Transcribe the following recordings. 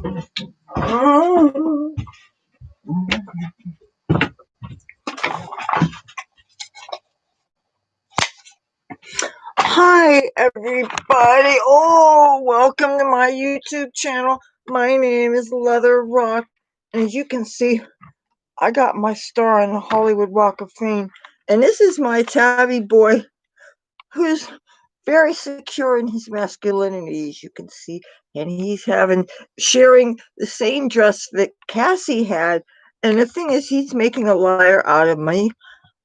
Hi, everybody. Oh, welcome to my YouTube channel. My name is Leathur Rokk, and as you can see, I got my star on the Hollywood Walk of Fame. And this is my tabby boy, who's very secure in his masculinity, as you can see. And he's sharing the same dress that Cassie had. And the thing is, he's making a liar out of me.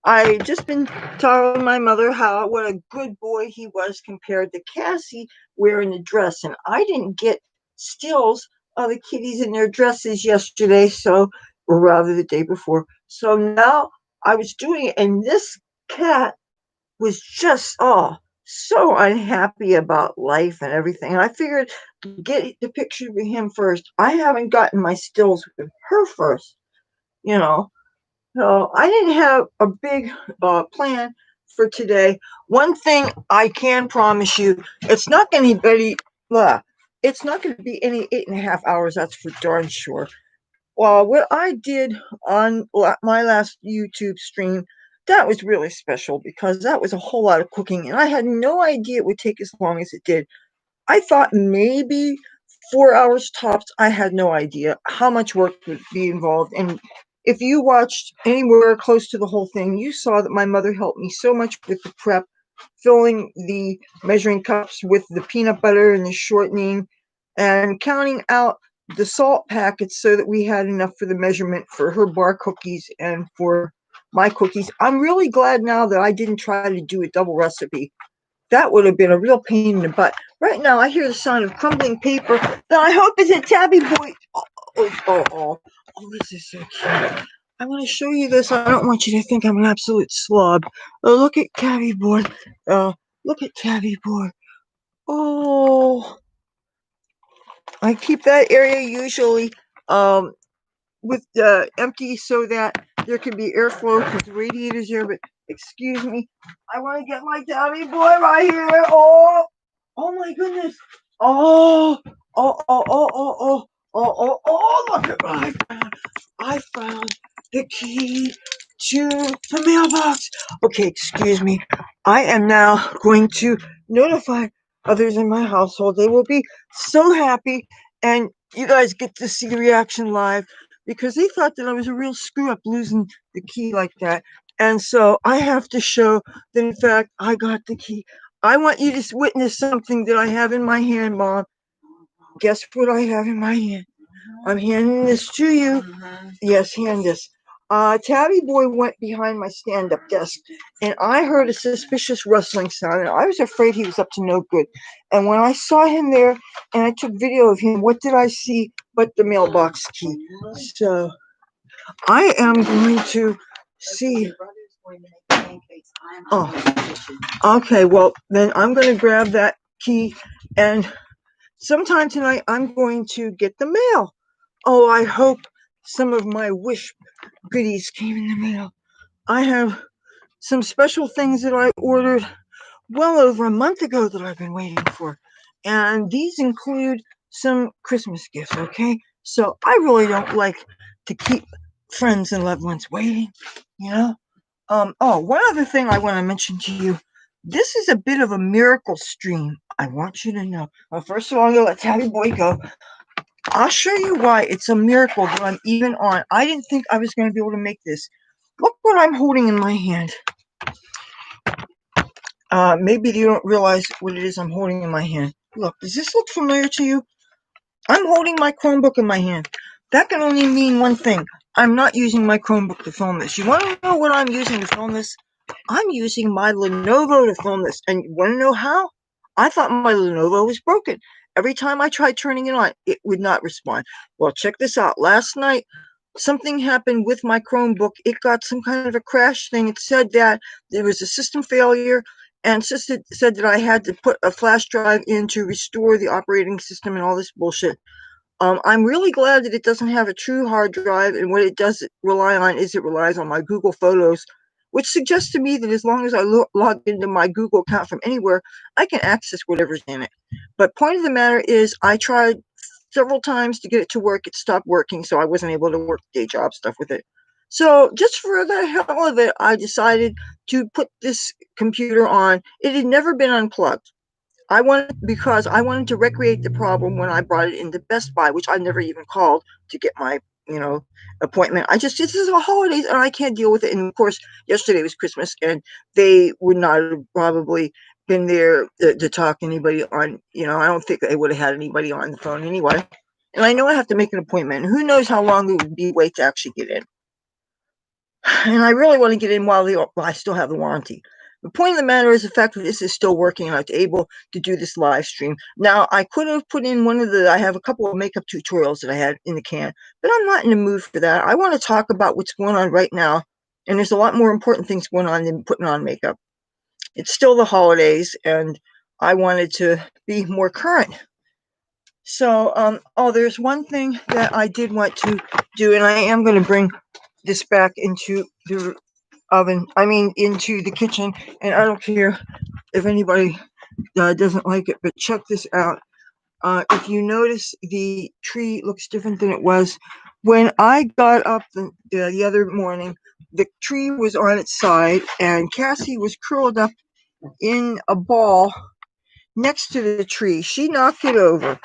I just been telling my mother what a good boy he was compared to Cassie wearing the dress, and I didn't get stills of the kitties in their dresses yesterday, or rather the day before. So now I was doing it, and this cat was just so unhappy about life and everything. And I figured get the picture with him first. I haven't gotten my stills with her first, you know. So I didn't have a big plan for today. One thing I can promise you, it's not going to be it's not going to be any 8.5 hours. That's for darn sure. Well, what I did on my last YouTube stream, that was really special because that was a whole lot of cooking, and I had no idea it would take as long as it did. I thought maybe 4 hours tops. I had no idea how much work would be involved. And if you watched anywhere close to the whole thing, you saw that my mother helped me so much with the prep, filling the measuring cups with the peanut butter and the shortening, and counting out the salt packets so that we had enough for the measurement for her bar cookies and for my cookies. I'm really glad now that I didn't try to do a double recipe. That would have been a real pain in the butt. Right now, I hear the sound of crumbling paper that I hope is a tabby boy. This is so cute. I'm going to show you this. I don't want you to think I'm an absolute slob. Look at tabby boy. Look at tabby boy. Oh, I keep that area usually with empty so that there can be airflow because the radiator's here. But excuse me, I want to get my tabby boy right here. Oh my goodness. Look at what I found. I found the key to the mailbox. Okay, excuse me. I am now going to notify others in my household. They will be so happy, and you guys get to see the reaction live because they thought that I was a real screw up losing the key like that. And so I have to show that, in fact, I got the key. I want you to witness something that I have in my hand, Mom. Guess what I have in my hand? I'm handing this to you. Yes, hand this. Tabby Boy went behind my stand-up desk, and I heard a suspicious rustling sound, and I was afraid he was up to no good. And when I saw him there, and I took video of him, what did I see but the mailbox key? So I am going to see. Oh, okay. Well, then I'm going to grab that key, and sometime tonight I'm going to get the mail. Oh, I hope some of my wish goodies came in the mail. I have some special things that I ordered well over a month ago that I've been waiting for. And these include some Christmas gifts, okay? So I really don't like to keep friends and loved ones waiting, you know? One other thing I want to mention to you. This is a bit of a miracle stream. I want you to know. Well, first of all, I'm going to let Tabby Boy go. I'll show you why it's a miracle that I'm even on. I didn't think I was going to be able to make this. Look what I'm holding in my hand. Maybe you don't realize what it is I'm holding in my hand. Look, does this look familiar to you? I'm holding my Chromebook in my hand. That can only mean one thing. I'm not using my Chromebook to film this. You want to know what I'm using to film this? I'm using my LENOVO to film this. And you want to know how? I thought my LENOVO was broken. Every time I tried turning it on, it would not respond. Well, check this out. Last night, something happened with my Chromebook. It got some kind of a crash thing. It said that there was a system failure and said that I had to put a flash drive in to restore the operating system and all this bullshit. I'm really glad that it doesn't have a true hard drive, and what it does rely on is it relies on my Google Photos, which suggests to me that as long as I log into my Google account from anywhere, I can access whatever's in it. But point of the matter is, I tried several times to get it to work. It stopped working, so I wasn't able to work day job stuff with it. So just for the hell of it, I decided to put this computer on. It had never been unplugged. Because I wanted to recreate the problem when I brought it into Best Buy, which I never even called to get my, appointment. This is the holidays and I can't deal with it. And of course, yesterday was Christmas and they would not have probably been there to talk to anybody on, I don't think they would have had anybody on the phone anyway. And I know I have to make an appointment. Who knows how long it would be wait to actually get in. And I really want to get in while I still have the warranty. The point of the matter is the fact that this is still working and I was able to do this live stream. Now, I could have put in I have a couple of makeup tutorials that I had in the can, but I'm not in the mood for that. I want to talk about what's going on right now. And there's a lot more important things going on than putting on makeup. It's still the holidays and I wanted to be more current. So, there's one thing that I did want to do, and I am going to bring this back into the into the kitchen, and I don't care if anybody doesn't like it, but check this out. If you notice, the tree looks different than it was when I got up the other morning. The tree was on its side and Cassie was curled up in a ball next to the tree. She knocked it over.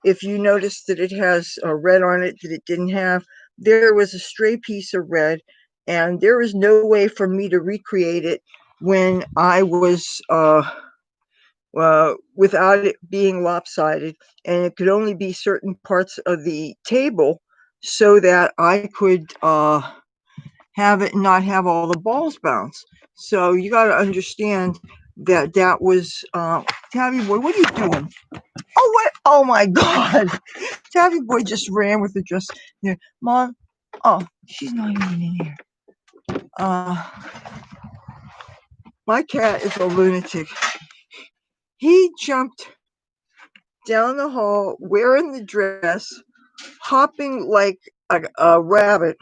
If you notice that it has red on it that it didn't have, there was a stray piece of red, and there was no way for me to recreate it when I was without it being lopsided, and it could only be certain parts of the table so that I could have it not have all the balls bounce. So you got to understand that was Tabby boy, what are you doing? Oh, what? Oh my God. Tabby boy just ran with the dress. Yeah. Mom, oh, she's not even in here. My cat is a lunatic. He jumped down the hall wearing the dress, hopping like a rabbit,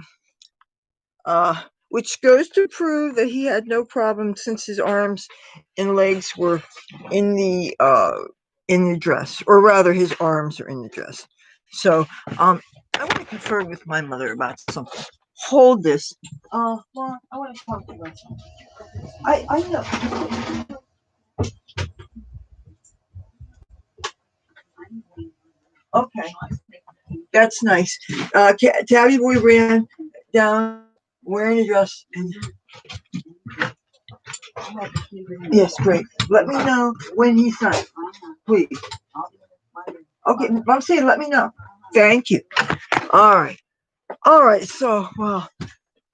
which goes to prove that he had no problem since his arms and legs were in the dress, or rather his arms are in the dress. So I want to confer with my mother about something. Hold this. Mom, I want to talk to you about something. I know. Okay, that's nice. Tabby boy ran down wearing a dress. And yes, great. Let me know when he's done, please. Okay, I'm saying let me know. Thank you. All right. All right. So, well,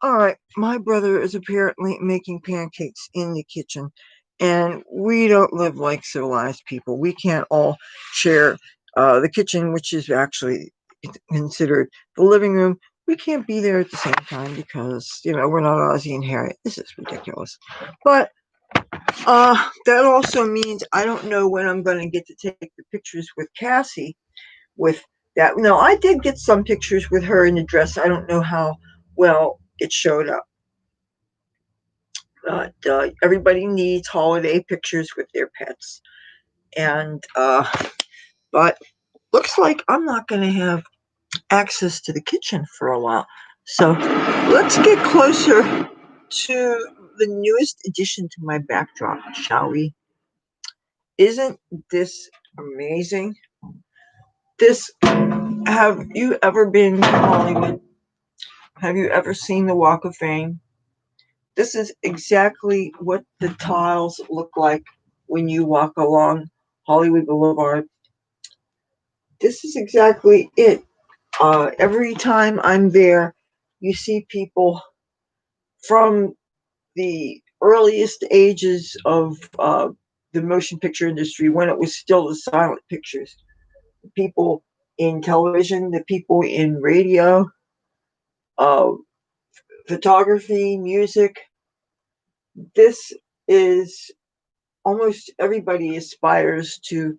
all right. My brother is apparently making pancakes in the kitchen, and we don't live like civilized people. We can't all share the kitchen, which is actually considered the living room. We can't be there at the same time because, we're not Ozzy and Harriet. This is ridiculous. But that also means I don't know when I'm going to get to take the pictures with Cassie with that. No, I did get some pictures with her in the dress. I don't know how well it showed up. But everybody needs holiday pictures with their pets. And, but looks like I'm not going to have access to the kitchen for a while. So let's get closer to the newest addition to my backdrop, shall we? Isn't this amazing? Have you ever been to Hollywood? Have you ever seen the Walk of Fame? This is exactly what the tiles look like when you walk along Hollywood Boulevard. This is exactly it. Every time I'm there, you see people from the earliest ages of the motion picture industry when it was still the silent pictures. The people in television, the people in radio, uh, photography, music. This is almost everybody aspires to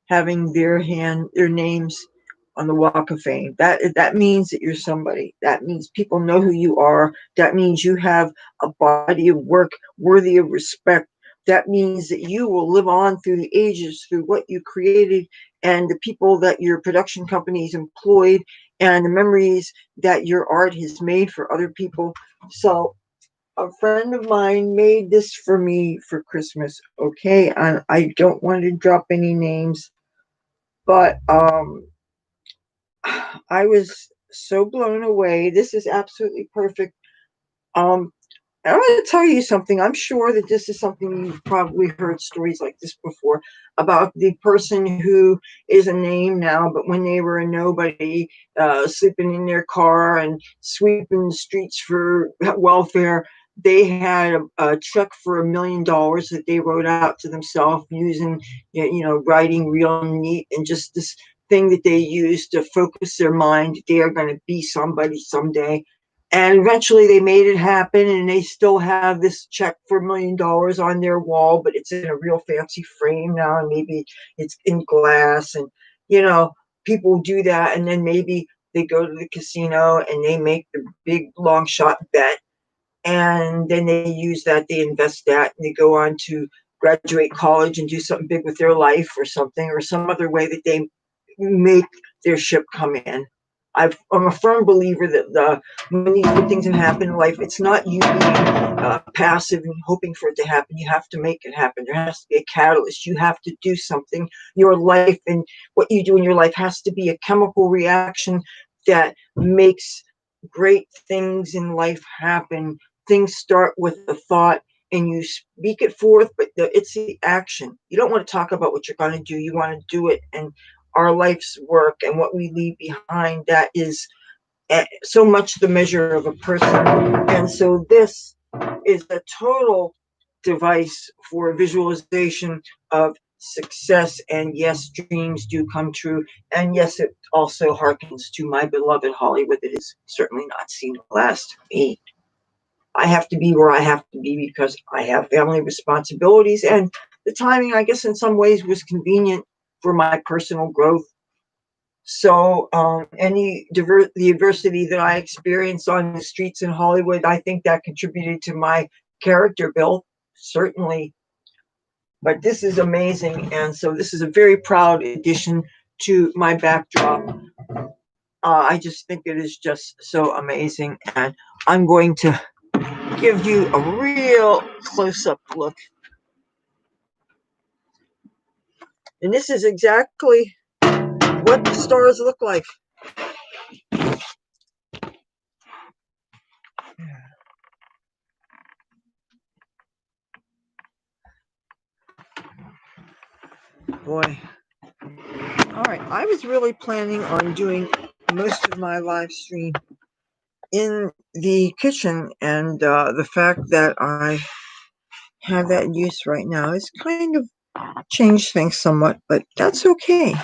having their names on the Walk of Fame. That means that you're somebody. That means people know who you are. That means you have a body of work worthy of respect. That means that you will live on through the ages through what you created and the people that your production companies employed, and the memories that your art has made for other people. So a friend of mine made this for me for Christmas. Okay, I don't want to drop any names, but I was so blown away. This is absolutely perfect. Um, I want to tell you something. I'm sure that this is something you've probably heard stories like this before, about the person who is a name now, but when they were a nobody, sleeping in their car and sweeping the streets for welfare, they had a check for $1 million that they wrote out to themselves using, writing real neat, and just this thing that they used to focus their mind. They are going to be somebody someday, and eventually they made it happen, and they still have this check for $1 million on their wall, but it's in a real fancy frame now, and maybe it's in glass. And, you know, people do that, and then maybe they go to the casino and they make the big long shot bet, and then they use that, they invest that, and they go on to graduate college and do something big with their life, or something, or some other way that they make their ship come in. I'm a firm believer that when these good things happen in life, it's not you being passive and hoping for it to happen. You have to make it happen. There has to be a catalyst. You have to do something. Your life and what you do in your life has to be a chemical reaction that makes great things in life happen. Things start with a thought, and you speak it forth, but it's the action. You don't want to talk about what you're going to do. You want to do it. And our life's work and what we leave behind, that is so much the measure of a person. And so this is a total device for visualization of success. And yes, dreams do come true. And yes, it also harkens to my beloved Hollywood that is certainly not seen the last of me. I have to be where I have to be because I have family responsibilities, and the timing, I guess, in some ways was convenient for my personal growth. So, the adversity that I experienced on the streets in Hollywood, I think that contributed to my character build, certainly. But this is amazing, and so this is a very proud addition to my backdrop. I just think it is just so amazing, and I'm going to give you a real close-up look. And this is exactly what the stars look like. Boy. All right, I was really planning on doing most of my live stream in the kitchen, and the fact that I have that in use right now has kind of changed things somewhat, but that's okay.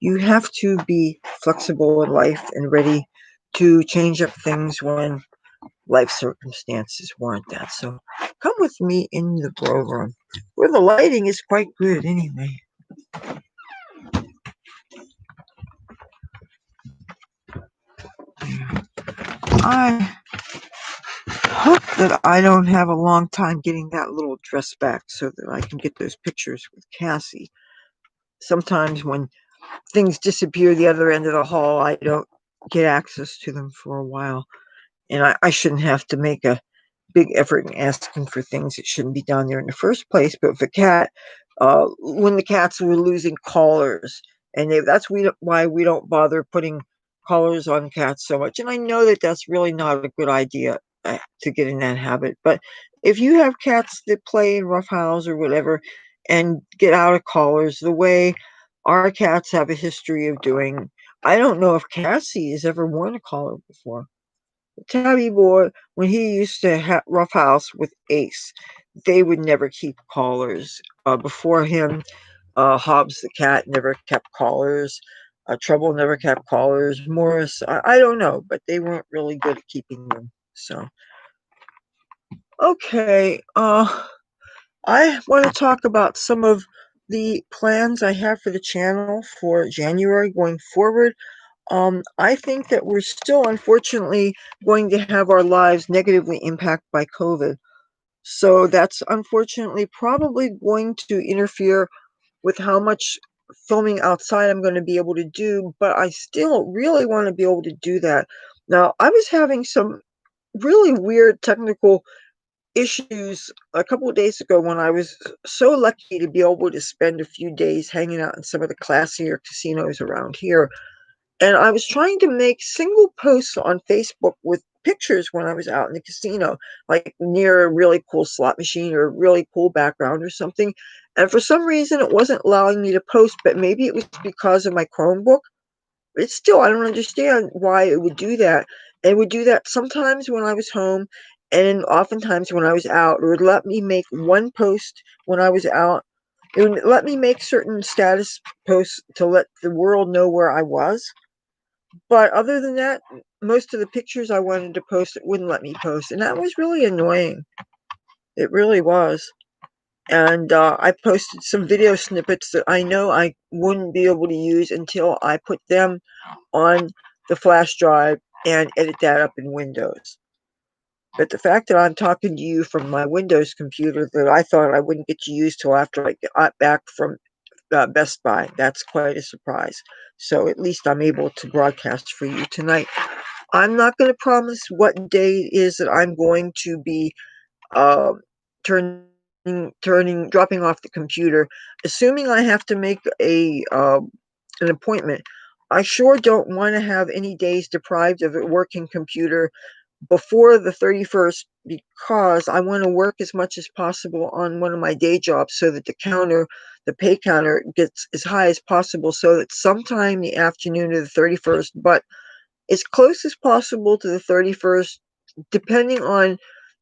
You have to be flexible in life and ready to change up things when life circumstances warrant that. So come with me in the grow room, where the lighting is quite good anyway. I hope that I don't have a long time getting that little dress back so that I can get those pictures with Cassie. Sometimes when things disappear the other end of the hall, I don't get access to them for a while. And I shouldn't have to make a big effort in asking for things that shouldn't be down there in the first place. But the cat, when the cats were losing collars, and that's why we don't bother putting collars on cats so much. And I know that that's really not a good idea to get in that habit. But if you have cats that play in roughhouse or whatever and get out of collars, the way our cats have a history of doing, I don't know if Cassie has ever worn a collar before. Tabby boy, when he used to roughhouse with Ace, they would never keep collars. Before him, Hobbs the cat never kept collars. Trouble never kept collars. Morris, I don't know, but they weren't really good at keeping them. So, okay, I want to talk about some of the plans I have for the channel for January going forward. I think that we're still, unfortunately, going to have our lives negatively impacted by COVID. So that's unfortunately probably going to interfere with how much filming outside I'm going to be able to do, but I still really want to be able to do that. Now, I was having some really weird technical issues a couple of days ago when I was so lucky to be able to spend a few days hanging out in some of the classier casinos around here. And I was trying to make single posts on Facebook with pictures when I was out in the casino, like near a really cool slot machine or a really cool background or something. And for some reason, it wasn't allowing me to post, but maybe it was because of my Chromebook. It's still, I don't understand why it would do that. It would do that sometimes when I was home, and oftentimes when I was out. It would let me make one post when I was out. It would let me make certain status posts to let the world know where I was. But other than that, most of the pictures I wanted to post, it wouldn't let me post. And that was really annoying. It really was. And I posted some video snippets that I know I wouldn't be able to use until I put them on the flash drive and edit that up in Windows. But the fact that I'm talking to you from my Windows computer that I thought I wouldn't get to use till after I got back from Best Buy, that's quite a surprise. So at least I'm able to broadcast for you tonight. I'm not going to promise what day it is that I'm going to be uh, dropping off the computer, assuming I have to make an appointment. I sure don't want to have any days deprived of a working computer before the 31st because I want to work as much as possible on one of my day jobs so that the pay counter gets as high as possible so that sometime the afternoon of the 31st, but as close as possible to the 31st, depending on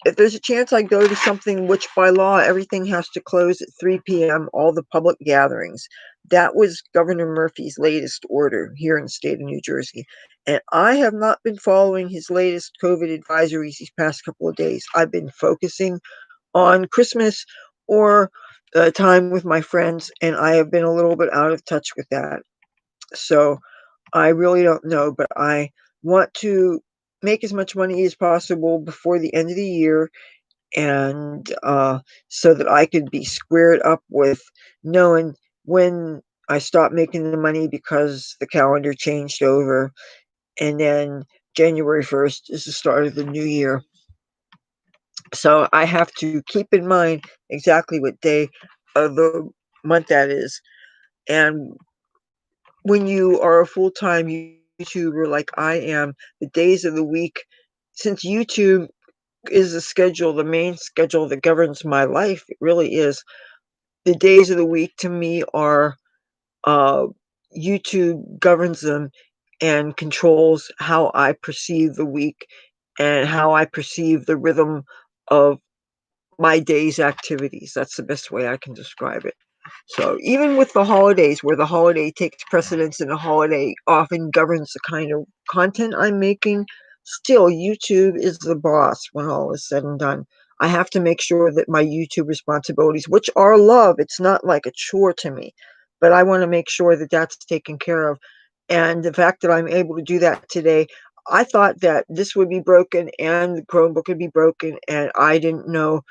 if there's a chance I go to something which by law everything has to close at 3 p.m., all the public gatherings. That was Governor Murphy's latest order here in the state of New Jersey. And I have not been following his latest COVID advisories these past couple of days. I've been focusing on Christmas or time with my friends, and I have been a little bit out of touch with that. So I really don't know, but I want to make as much money as possible before the end of the year, and so that I could be squared up with knowing when I stop making the money because the calendar changed over, and then January 1st is the start of the new year. So I have to keep in mind exactly what day of the month that is. And when you are a full-time YouTuber like I am, the days of the week, since YouTube is the main schedule that governs my life, it really is. The days of the week to me are uh, YouTube governs them and controls how I perceive the week and how I perceive the rhythm of my day's activities. That's the best way I can describe it. So even with the holidays, where the holiday takes precedence and the holiday often governs the kind of content I'm making, still YouTube is the boss when all is said and done. I have to make sure that my YouTube responsibilities, which are love, it's not like a chore to me, but I want to make sure that that's taken care of. And the fact that I'm able to do that today, I thought that this would be broken and the Chromebook would be broken, and I didn't know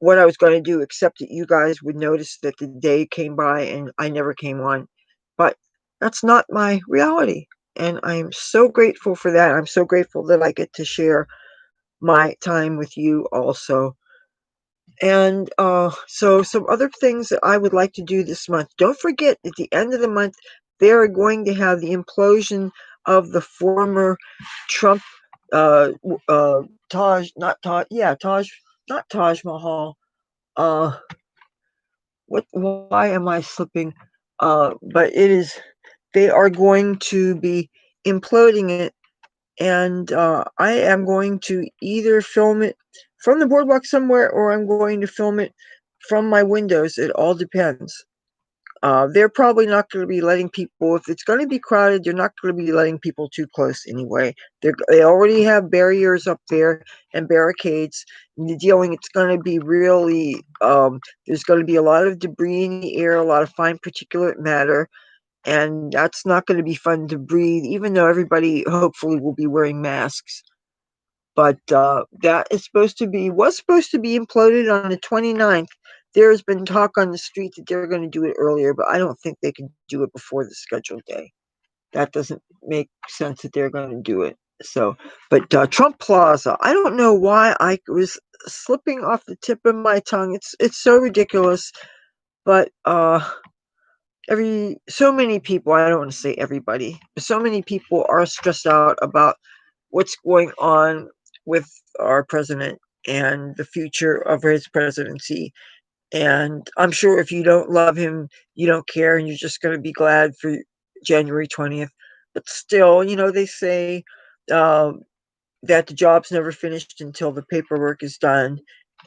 what I was going to do, except that you guys would notice that the day came by and I never came on. But that's not my reality. And I'm so grateful for that. I'm so grateful that I get to share my time with you also. And so, some other things that I would like to do this month. Don't forget, at the end of the month, they are going to have the implosion of the former Trump, uh, not Taj Mahal, uh why am I slipping? But it is, they are going to be imploding it, and I am going to either film it from the boardwalk somewhere or I'm going to film it from my windows. It all depends. They're probably not going to be letting people, if it's going to be crowded, they're not going to be letting people too close anyway. They already have barriers up there and barricades. And it's going to be really, there's going to be a lot of debris in the air, a lot of fine particulate matter, and that's not going to be fun to breathe, even though everybody hopefully will be wearing masks. But that was supposed to be imploded on the 29th. there's been talk on the street that they're going to do it earlier, but I don't think they can do it before the scheduled day. That doesn't make sense that they're going to do it. So, but Trump Plaza, I don't know why I was slipping off the tip of my tongue. It's so ridiculous, but so many people, I don't want to say everybody, but so many people are stressed out about what's going on with our president and the future of his presidency. And I'm sure if you don't love him, you don't care, and you're just going to be glad for January 20th. But still, they say uh, that the job's never finished until the paperwork is done,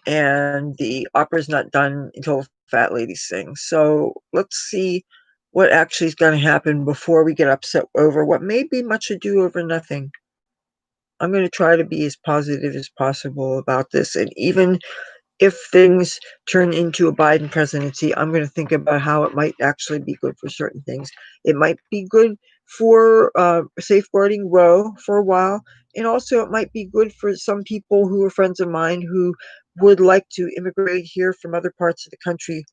and the opera's not done until the fat lady sings. So let's see what actually is going to happen before we get upset over what may be much ado over nothing. I'm going to try to be as positive as possible about this, and even if things turn into a Biden presidency, I'm going to think about how it might actually be good for certain things. It might be good for safeguarding Roe for a while, and also it might be good for some people who are friends of mine who would like to immigrate here from other parts of the country,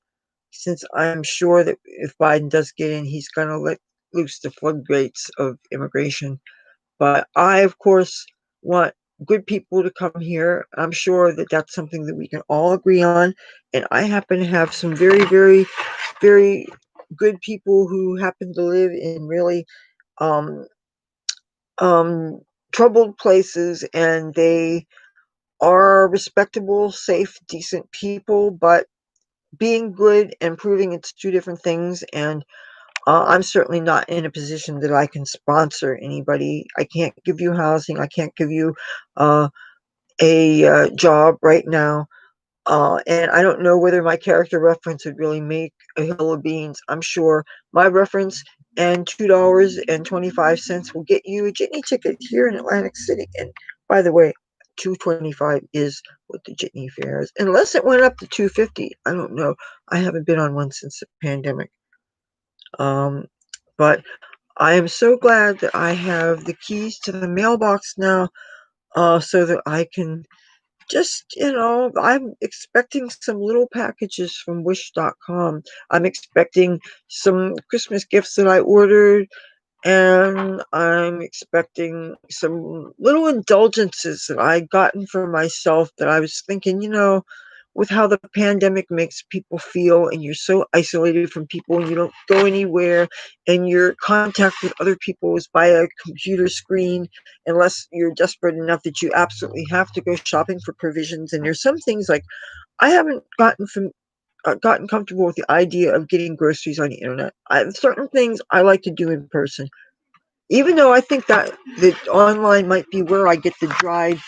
since I'm sure that if Biden does get in, he's going to let loose the floodgates of immigration. But I, of course, want good people to come here. I'm sure that that's something that we can all agree on. And I happen to have some very, very, very good people who happen to live in really um, um, troubled places, and they are respectable, safe, decent people. But being good and proving it's two different things. And I'm certainly not in a position that I can sponsor anybody. I can't give you housing. I can't give you uh, a job right now. And I don't know whether my character reference would really make a hill of beans. I'm sure my reference and $2.25 will get you a jitney ticket here in Atlantic City. And by the way, $2.25 is what the jitney fare is, unless it went up to $2.50. I don't know. I haven't been on one since the pandemic. Um, but I am so glad that I have the keys to the mailbox now, so that I can just, I'm expecting some little packages from Wish.com. I'm expecting some Christmas gifts that I ordered, and I'm expecting some little indulgences that I gotten for myself that I was thinking, with how the pandemic makes people feel, and you're so isolated from people and you don't go anywhere, and your contact with other people is by a computer screen, unless you're desperate enough that you absolutely have to go shopping for provisions. And there's some things like I haven't gotten comfortable with the idea of getting groceries on the internet. Certain things I like to do in person, even though I think that online might be where I get the dried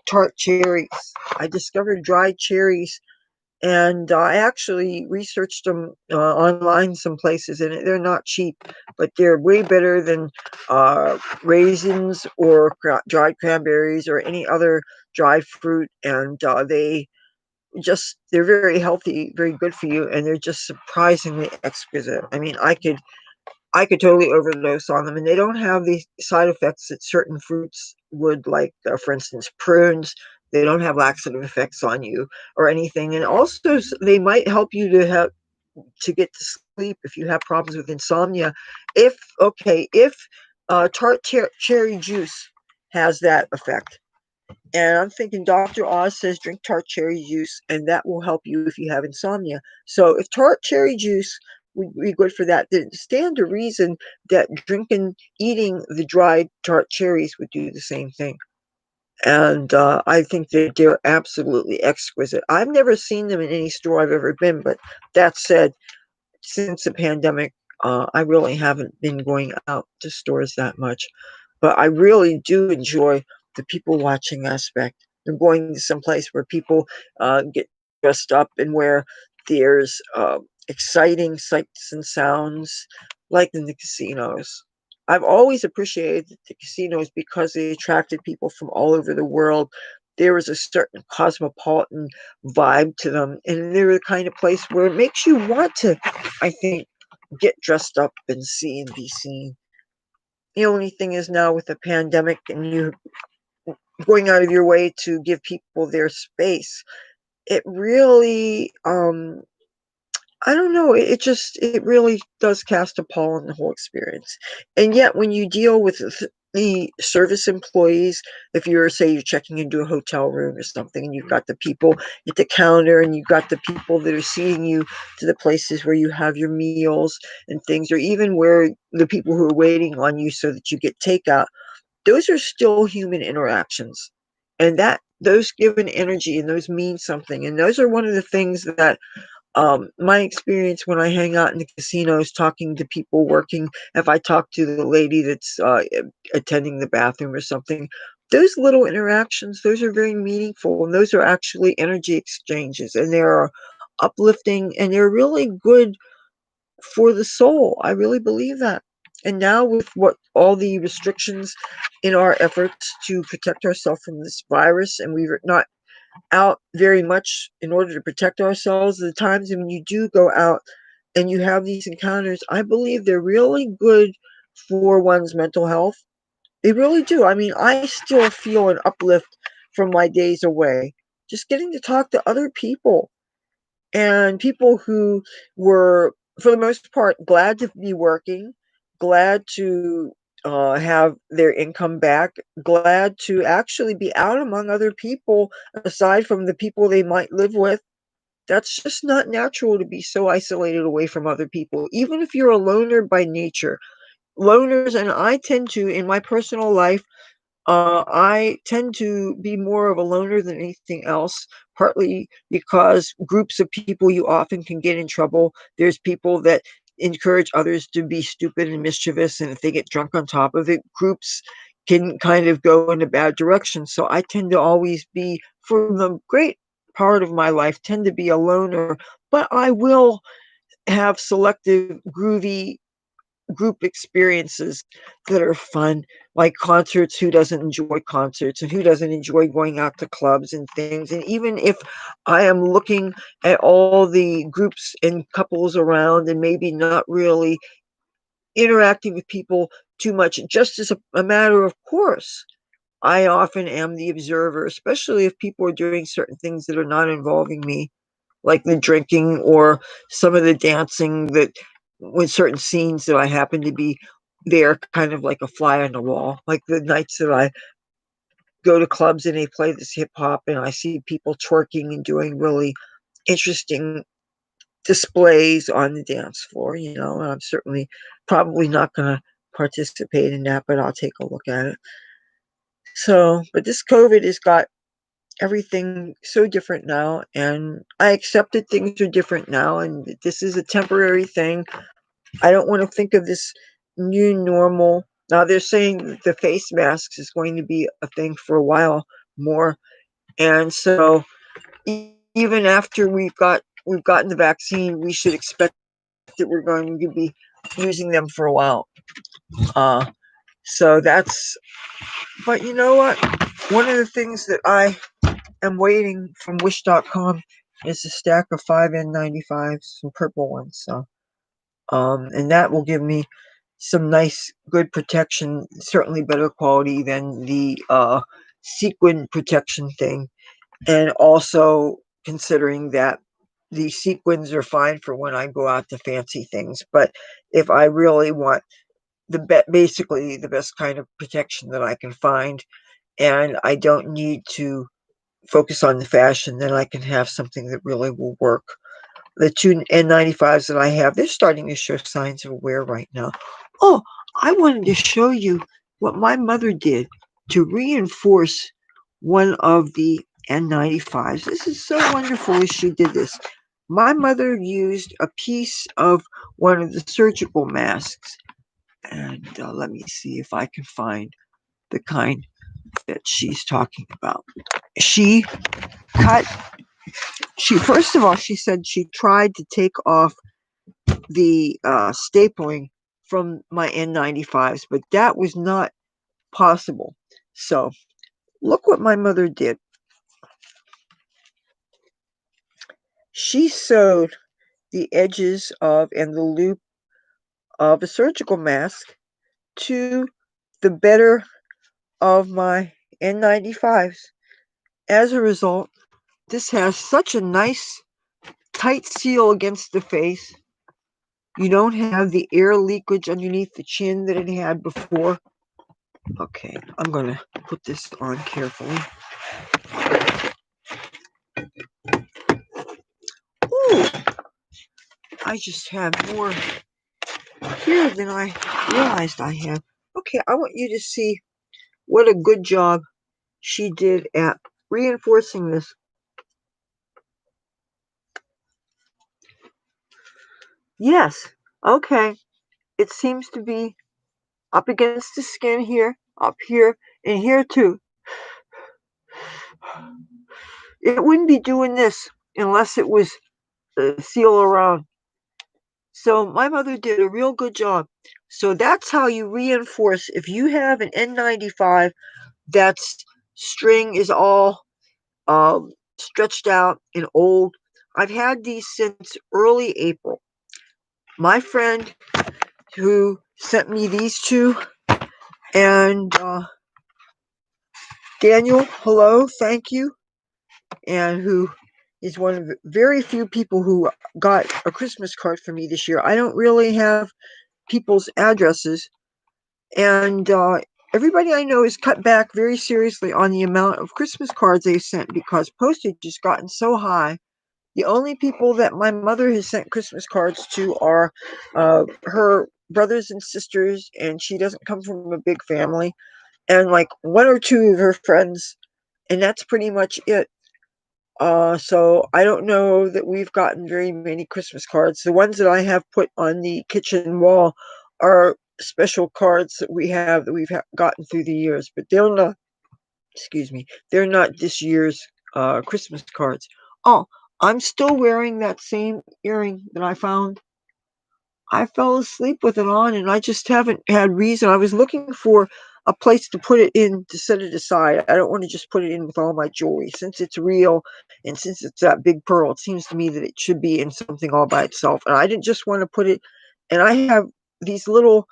tart cherries. I discovered dried cherries, and I actually researched them online some places, and they're not cheap, but they're way better than raisins or dried cranberries or any other dried fruit. And they're very healthy, very good for you, and they're just surprisingly exquisite. I mean, I could totally overdose on them, and they don't have the side effects that certain fruits would, like, for instance, prunes. They don't have laxative effects on you or anything, and also they might help you to get to sleep if you have problems with insomnia. If tart cherry juice has that effect, and I'm thinking Dr. Oz says drink tart cherry juice, and that will help you if you have insomnia. So if tart cherry juice would be good for that, then stand to reason that eating the dried tart cherries would do the same thing. And I think that they're absolutely exquisite. I've never seen them in any store I've ever been, but that said, since the pandemic, I really haven't been going out to stores that much. But I really do enjoy the people watching aspect. And going to some place where people get dressed up, and where there's exciting sights and sounds, like in the casinos. I've always appreciated the casinos because they attracted people from all over the world. There was a certain cosmopolitan vibe to them, and they're the kind of place where it makes you want to, I think, get dressed up and see and be seen. The only thing is, now with the pandemic and you going out of your way to give people their space, it really I don't know. It really does cast a pall on the whole experience. And yet, when you deal with the service employees, if you're checking into a hotel room or something, and you've got the people at the counter, and you've got the people that are seeing you to the places where you have your meals and things, or even where the people who are waiting on you so that you get takeout, those are still human interactions, and that those give an energy, and those mean something, and those are one of the things that my experience when I hang out in the casinos talking to people working, if I talk to the lady that's attending the bathroom or something, those little interactions, those are very meaningful. And those are actually energy exchanges. And they're uplifting and they're really good for the soul. I really believe that. And now, with what all the restrictions in our efforts to protect ourselves from this virus, and we're not out very much in order to protect ourselves. The times when you do go out and you have these encounters, I believe they're really good for one's mental health. They really do. I mean, I still feel an uplift from my days away. Just getting to talk to other people and people who were, for the most part, glad to be working, glad to have their income back, glad to actually be out among other people aside from the people they might live with. That's just not natural to be so isolated away from other people, even if you're a loner by nature. Loners, and I tend to, in my personal life, I tend to be more of a loner than anything else, partly because groups of people you often can get in trouble. There's people that encourage others to be stupid and mischievous, and if they get drunk on top of it, groups can kind of go in a bad direction. So I tend to always be, for the great part of my life, tend to be a loner, but I will have selective, groovy group experiences that are fun, like concerts. Who doesn't enjoy concerts, and who doesn't enjoy going out to clubs and things? And even if I am looking at all the groups and couples around and maybe not really interacting with people too much, just as a matter of course, I often am the observer, especially if people are doing certain things that are not involving me, like the drinking or some of the dancing, that with certain scenes that I happen to be there kind of like a fly on the wall. Like the nights that I go to clubs and they play this hip hop and I see people twerking and doing really interesting displays on the dance floor, and I'm certainly probably not going to participate in that, but I'll take a look at it. So, but this COVID has got everything so different now, and I accept that things are different now, and this is a temporary thing. I don't want to think of this new normal. Now they're saying that the face masks is going to be a thing for a while more, and so even after we've gotten the vaccine, we should expect that we're going to be using them for a while. Uh, so that's. But you know what? One of the things that I am waiting from Wish.com is a stack of 5N95s, some purple ones. So, and that will give me some nice, good protection. Certainly better quality than the sequin protection thing. And also considering that the sequins are fine for when I go out to fancy things, but if I really want basically the best kind of protection that I can find, and I don't need to focus on the fashion, then I can have something that really will work. The two N95s that I have, they're starting to show signs of wear right now. Oh, I wanted to show you what my mother did to reinforce one of the N95s. This is so wonderful as she did this. My mother used a piece of one of the surgical masks, and let me see if I can find the kind that she's talking about. She cut she first of all, she said she tried to take off the stapling from my N95s, but that was not possible. So look what my mother did. She sewed the edges of and the loop of a surgical mask to the better of my N95s. As a result, this has such a nice tight seal against the face. You don't have the air leakage underneath the chin that it had before. Okay, I'm going to put this on carefully. Ooh, I just have more here than I realized I have. Okay, I want you to see what a good job she did at reinforcing this. Yes, okay. It seems to be up against the skin here, up here, and here too. It wouldn't be doing this unless it was seal around. So my mother did a real good job. So that's how you reinforce. If you have an N95 that's string is all stretched out and old, I've had these since early April. My friend who sent me these two, and Daniel, hello, thank you, and who is one of the very few people who got a Christmas card for me this year. I don't really have people's addresses, and everybody I know has cut back very seriously on the amount of Christmas cards they sent because postage has gotten so high. The only people that my mother has sent Christmas cards to are her brothers and sisters, and she doesn't come from a big family, and like one or two of her friends, and that's pretty much it. So I don't know that we've gotten very many Christmas cards. The ones that I have put on the kitchen wall are special cards that we've gotten through the years, but they're not. Excuse me, they're not this year's Christmas cards. Oh, I'm still wearing that same earring that I found. I fell asleep with it on, and I just haven't had reason. I was looking for a place to put it in to set it aside. I don't want to just put it in with all my jewelry. Since it's real and since it's that big pearl, it seems to me that it should be in something all by itself. And I didn't just want to put it, and I have these little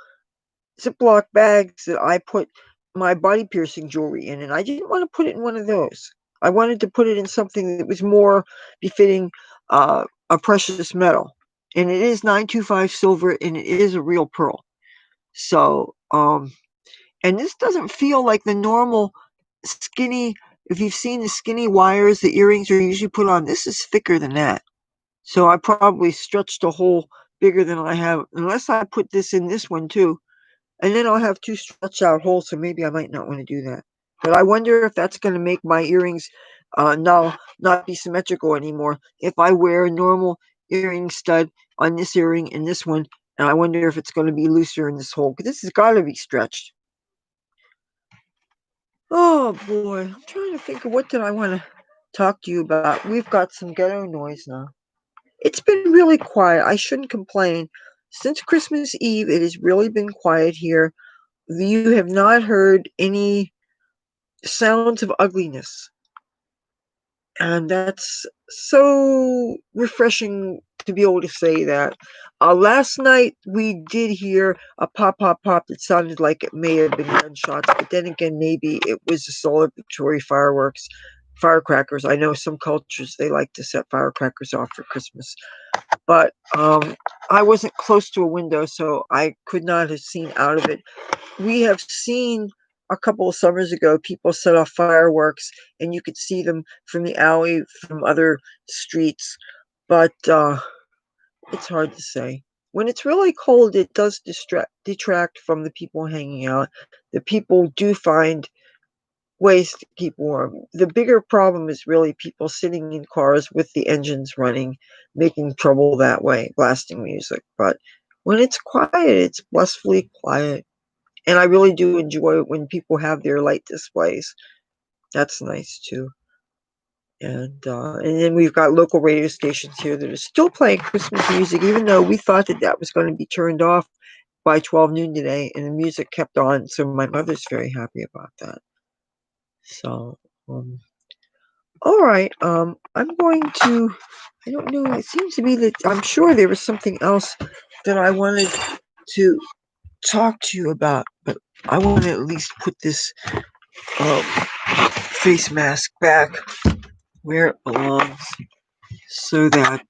Ziploc bags that I put my body piercing jewelry in, and I didn't want to put it in one of those. I wanted to put it in something that was more befitting a precious metal. And it is 925 silver, and it is a real pearl. So, and this doesn't feel like the normal skinny. If you've seen the skinny wires the earrings are usually put on, this is thicker than that. So I probably stretched a hole bigger than I have, unless I put this in this one too. And then I'll have two stretch out holes, so maybe I might not want to do that. But I wonder if that's going to make my earrings now not be symmetrical anymore. If I wear a normal earring stud on this earring and this one, and I wonder if it's going to be looser in this hole, because this has got to be stretched. Oh boy, I'm trying to think of what did I want to talk to you about. We've got some ghetto noise now. It's been really quiet. I shouldn't complain. Since Christmas Eve, it has really been quiet here. You have not heard any sounds of ugliness. And that's so refreshing to be able to say that. Last night we did hear a pop, pop, pop that sounded like it may have been gunshots, but then again, maybe it was the celebratory firecrackers. I know some cultures, they like to set firecrackers off for Christmas. But I wasn't close to a window, so I could not have seen out of it. We have seen a couple of summers ago people set off fireworks, and you could see them from the alley from other streets, but it's hard to say. When it's really cold, it does detract from the people hanging out. The people do find ways to keep warm. The bigger problem is really people sitting in cars with the engines running, making trouble that way, blasting music. But when it's quiet, it's blissfully quiet. And I really do enjoy it when people have their light displays. That's nice too. And then we've got local radio stations here that are still playing Christmas music, even though we thought that that was going to be turned off by 12 noon today, and the music kept on. So my mother's very happy about that. So, all right. I'm going to. I don't know. It seems to me that I'm sure there was something else that I wanted to talk to you about, but I want to at least put this face mask back where it belongs. so that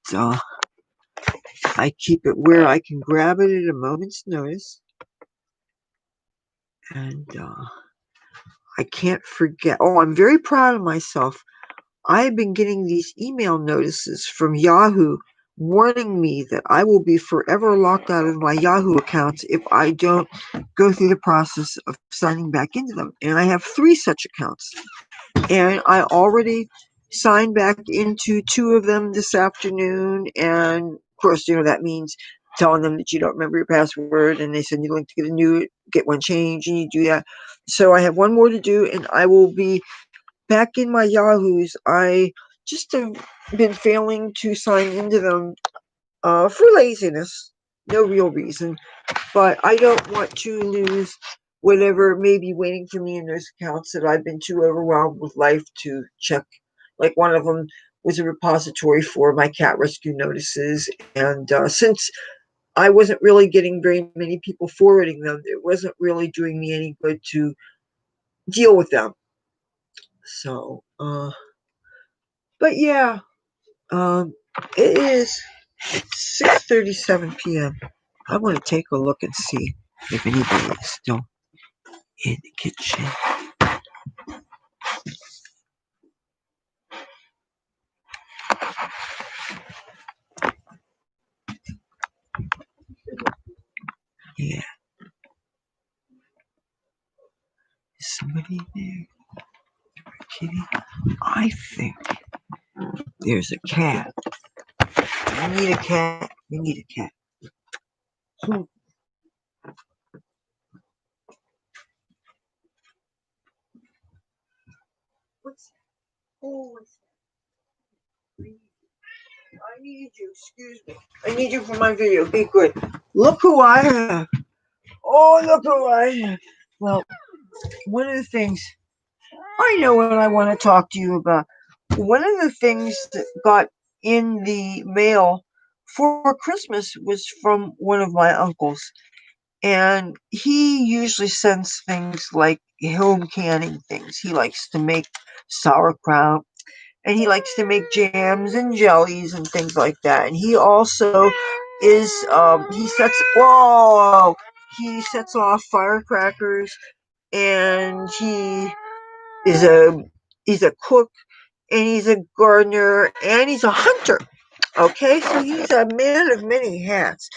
I keep it where I can grab it at a moment's notice. And I can't forget. Oh, I'm very proud of myself. I've been getting these email notices from Yahoo warning me that I will be forever locked out of my Yahoo accounts if I don't go through the process of signing back into them. And I have 3 such accounts. And I already signed back into 2 of them this afternoon. And of course, that means telling them that you don't remember your password, and they send you a link to get one changed, and you do that. So I have 1 more to do, and I will be back in my Yahoos. I just have been failing to sign into them for laziness, no real reason. But I don't want to lose whatever may be waiting for me in those accounts that I've been too overwhelmed with life to check. Like one of them was a repository for my cat rescue notices. And since I wasn't really getting very many people forwarding them, it wasn't really doing me any good to deal with them. So, but yeah, it is 6:37 p.m. I want to take a look and see if anybody is still in the kitchen. Yeah, is somebody there? Kitty? I think there's a cat. I need a cat. We need a cat. What's that? Oh, what's that? I need you. Excuse me. I need you for my video. Be good. Look who I have. Oh, look who I have. Well, one of the things I know what I want to talk to you about. One of the things that got in the mail for Christmas was from one of my uncles. And he usually sends things like home canning things. He likes to make sauerkraut, and he likes to make jams and jellies and things like that. And he also is he sets off firecrackers, and is a he's a cook, and he's a gardener, and he's a hunter. Okay, so he's a man of many hats.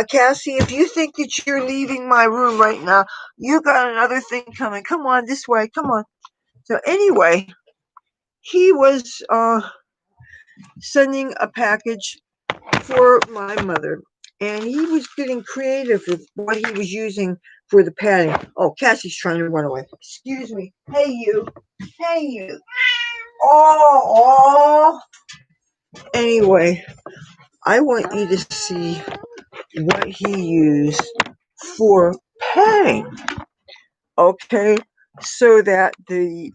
Cassie, if you think that you're leaving my room right now, you got another thing coming. Come on this way. Come on. So anyway, he was sending a package for my mother, and he was getting creative with what he was using for the padding. Oh, Cassie's trying to run away. Excuse me. Hey, you. Hey, you. Oh. Anyway, I want you to see what he used for padding. Okay, so that the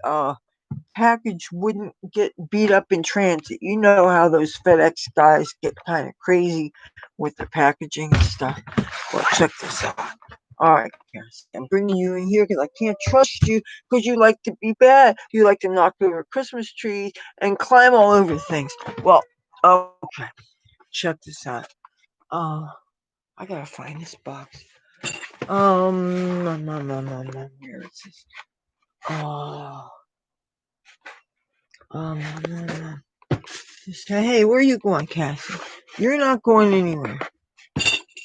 package wouldn't get beat up in transit. You know how those FedEx guys get kind of crazy with their packaging and stuff. Well, check this out. All right, guys, I'm bringing you in here because I can't trust you because you like to be bad. You like to knock over Christmas trees and climb all over things. Well, okay, check this out. I gotta find this box. Where is this? Oh, hey, where are you going, Cassie? You're not going anywhere,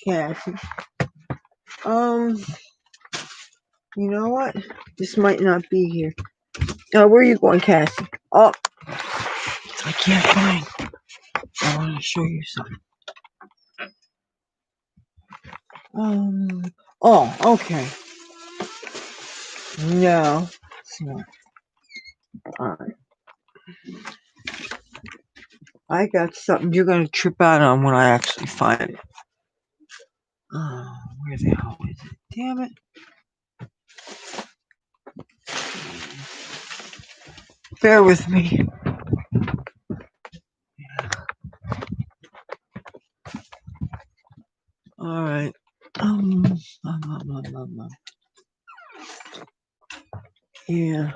Cassie. You know what? This might not be here. Where are you going, Cassie? Oh, I can't find. I want to show you something. Oh, okay. No, it's not. Alright. I got something you're gonna trip out on when I actually find it. Oh, where the hell is it? Damn it. Bear with me. Alright. Yeah.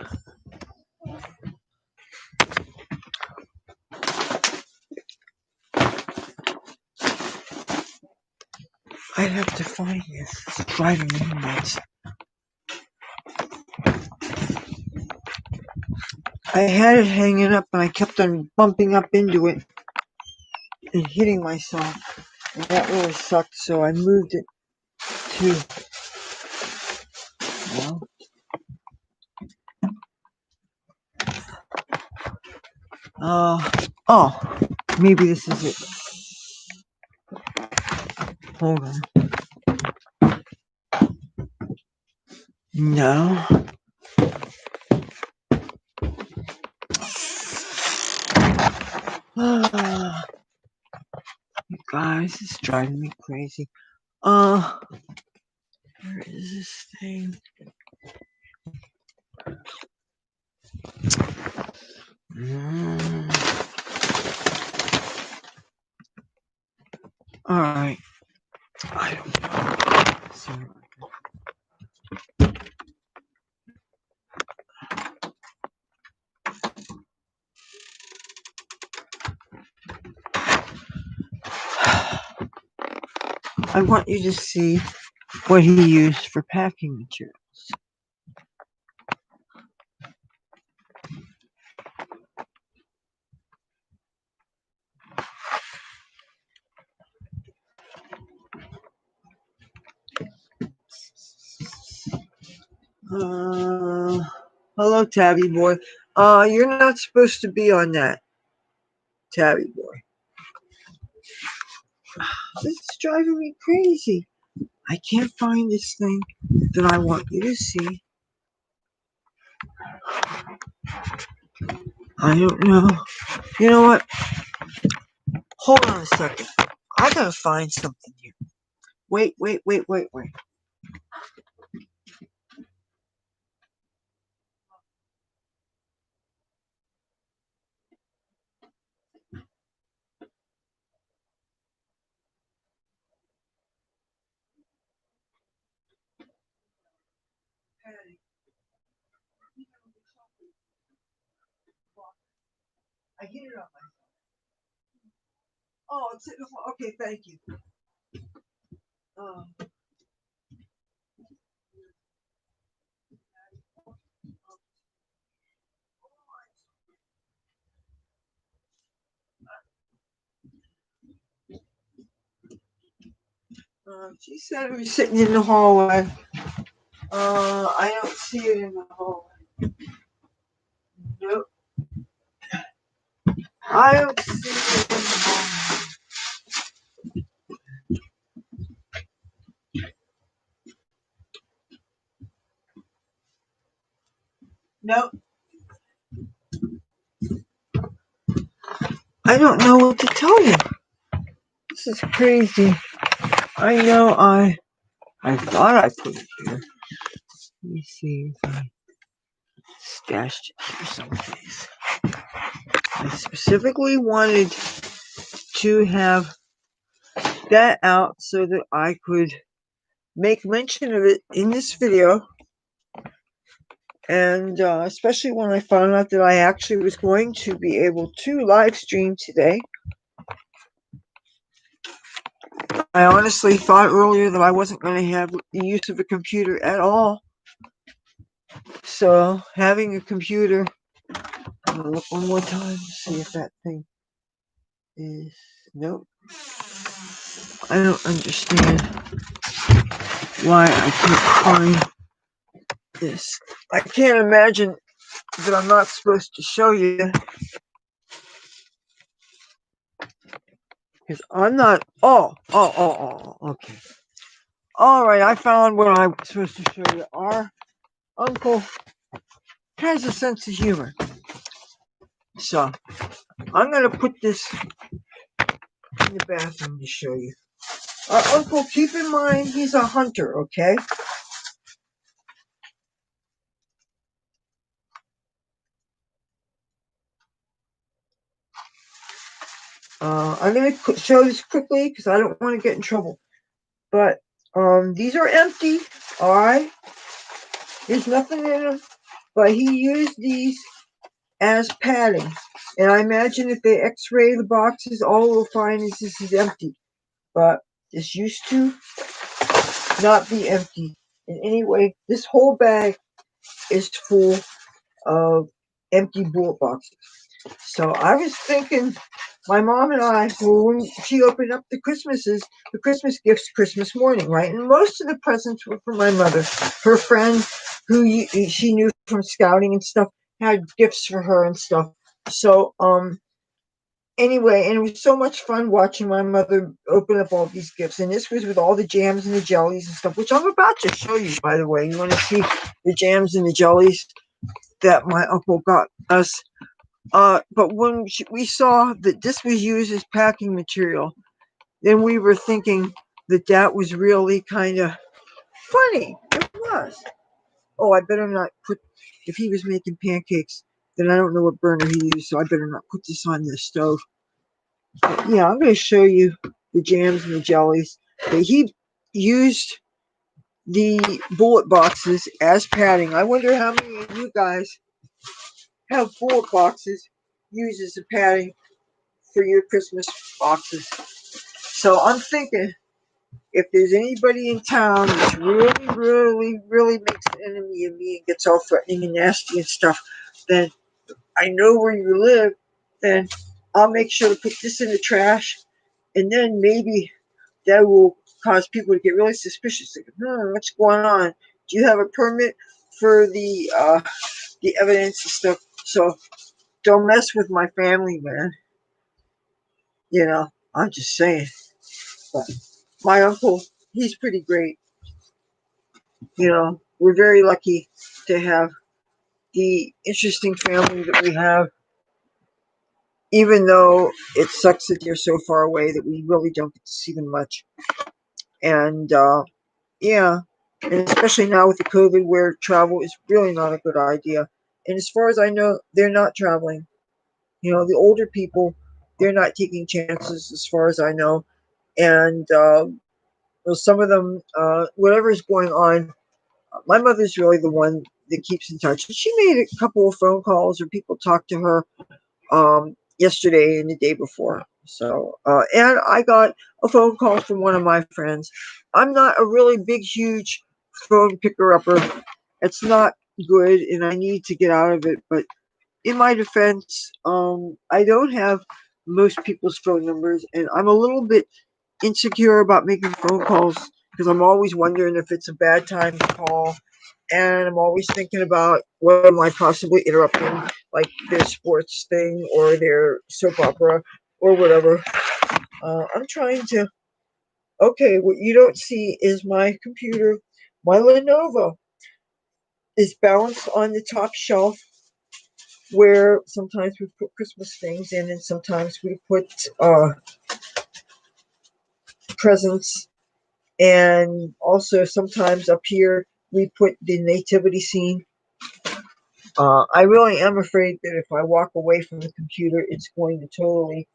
have to find this. It's driving me nuts. I had it hanging up and I kept on bumping up into it and hitting myself. And that really sucked, so I moved it to, well, oh, maybe this is it. Hold on. No. You guys, it's driving me crazy. Where is this thing? Alright. I don't know. So, I want you to see what he used for packing materials. Hello, Tabby boy. You're not supposed to be on that, Tabby boy. This is driving me crazy. I can't find this thing that I want you to see. I don't know. You know what? Hold on a second. I gotta find something here. Wait. I hit it up. Oh, it's okay. Thank you. She said it was sitting in the hallway. I don't see it in the hallway. Nope. I don't see it in the hallway. Nope. I don't know what to tell you. This is crazy. I know I thought I put it here. Let me see if I stashed it here someplace. I specifically wanted to have that out so that I could make mention of it in this video. And especially when I found out that I actually was going to be able to live stream today. I honestly thought earlier that I wasn't going to have the use of a computer at all. So having a computer, I'm going to look one more time to see if that thing is, nope. I don't understand why I can't find this. I can't imagine that I'm not supposed to show you. Because I'm not, okay. Alright, I found what I'm supposed to show you. Our uncle has a sense of humor. So, I'm going to put this in the bathroom to show you. Our uncle, keep in mind, he's a hunter, okay? I'm going to show this quickly because I don't want to get in trouble. But, these are empty, alright? There's nothing in them. But he used these as padding. And I imagine if they x-ray the boxes, all we'll find is this is empty. But this used to not be empty in any way. This whole bag is full of empty bullet boxes. So I was thinking, my mom and I, well, when she opened up the Christmas gifts Christmas morning, right? And most of the presents were for my mother. Her friend, who she knew from scouting and stuff, had gifts for her and stuff. So, anyway, and it was so much fun watching my mother open up all these gifts. And this was with all the jams and the jellies and stuff, which I'm about to show you, by the way. You want to see the jams and the jellies that my uncle got us? But when we saw that this was used as packing material, then we were thinking that that was really kind of funny. It was. Oh, I better not put, if he was making pancakes, then I don't know what burner he used, so I better not put this on the stove. But yeah, I'm going to show you the jams and the jellies. But he used the bullet boxes as padding. I wonder how many of you guys have bullet boxes used as a padding for your Christmas boxes. So I'm thinking, if there's anybody in town that's really makes an enemy of me and gets all threatening and nasty and stuff, then I know where you live, then I'll make sure to put this in the trash, and then maybe that will cause people to get really suspicious. Like, what's going on? Do you have a permit for the evidence and stuff? So don't mess with my family, man. You know, I'm just saying. But my uncle, he's pretty great. You know, we're very lucky to have the interesting family that we have, even though it sucks that they're so far away that we really don't get to see them much. And yeah, and especially now with the COVID, where travel is really not a good idea. And as far as I know, they're not traveling. You know, the older people, they're not taking chances, as far as I know. And well, some of them, whatever is going on, my mother's really the one that keeps in touch. She made a couple of phone calls, or people talked to her yesterday and the day before. So, and I got a phone call from one of my friends. I'm not a really big, huge phone picker upper. It's not good, and I need to get out of it. But in my defense, I don't have most people's phone numbers, and I'm a little bit insecure about making phone calls because I'm always wondering if it's a bad time to call, and I'm always thinking about what am I possibly interrupting, like their sports thing or their soap opera or whatever. I'm trying to. Okay, what you don't see is my computer. My Lenovo is balanced on the top shelf where sometimes we put Christmas things in and sometimes we put presents. And also sometimes up here we put the nativity scene. I really am afraid that if I walk away from the computer, it's going to totally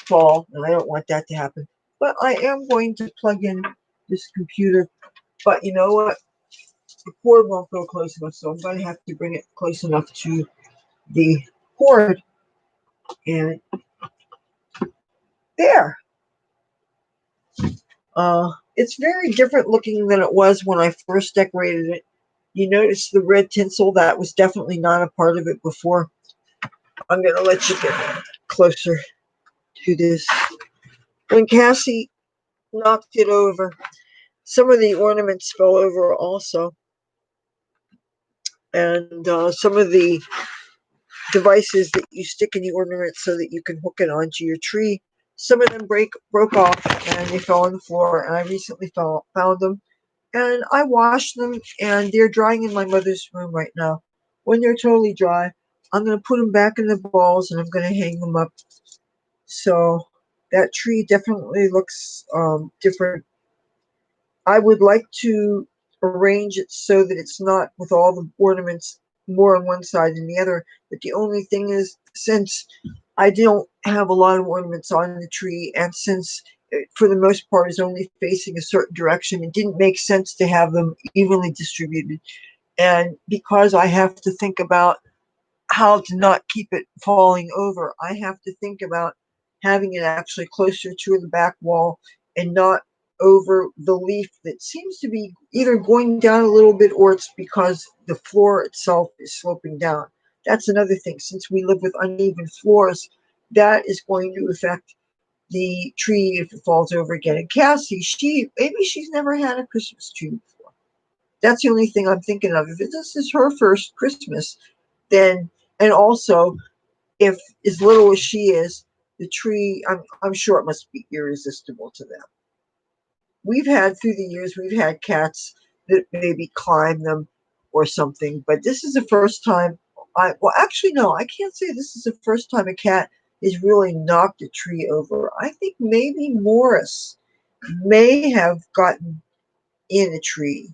fall, and I don't want that to happen. But I am going to plug in this computer. But you know what? The cord won't go close enough, so I'm going to have to bring it close enough to the cord. And there. It's very different looking than it was when I first decorated it. You notice the red tinsel, that was definitely not a part of it before. I'm going to let you get closer to this. When Cassie knocked it over, some of the ornaments fell over also. And some of the devices that you stick in the ornaments so that you can hook it onto your tree, some of them broke off and they fell on the floor. And I recently found them. And I washed them, and they're drying in my mother's room right now. When they're totally dry, I'm going to put them back in the balls, and I'm going to hang them up. So that tree definitely looks different. I would like to arrange it so that it's not with all the ornaments more on one side than the other. But the only thing is, since I don't have a lot of ornaments on the tree, and since for the most part is only facing a certain direction, it didn't make sense to have them evenly distributed. And because I have to think about how to not keep it falling over, I have to think about having it actually closer to the back wall and not over the leaf that seems to be either going down a little bit or it's because the floor itself is sloping down. That's another thing. Since we live with uneven floors, that is going to affect the tree if it falls over again. And Cassie, maybe she's never had a Christmas tree before. That's the only thing I'm thinking of. If this is her first Christmas, then, and also if as little as she is, the tree, I'm sure it must be irresistible to them. We've had through the years, we've had cats that maybe climb them or something, but this is the first time. Well, actually, no, I can't say this is the first time a cat has really knocked a tree over. I think maybe Morris may have gotten in a tree,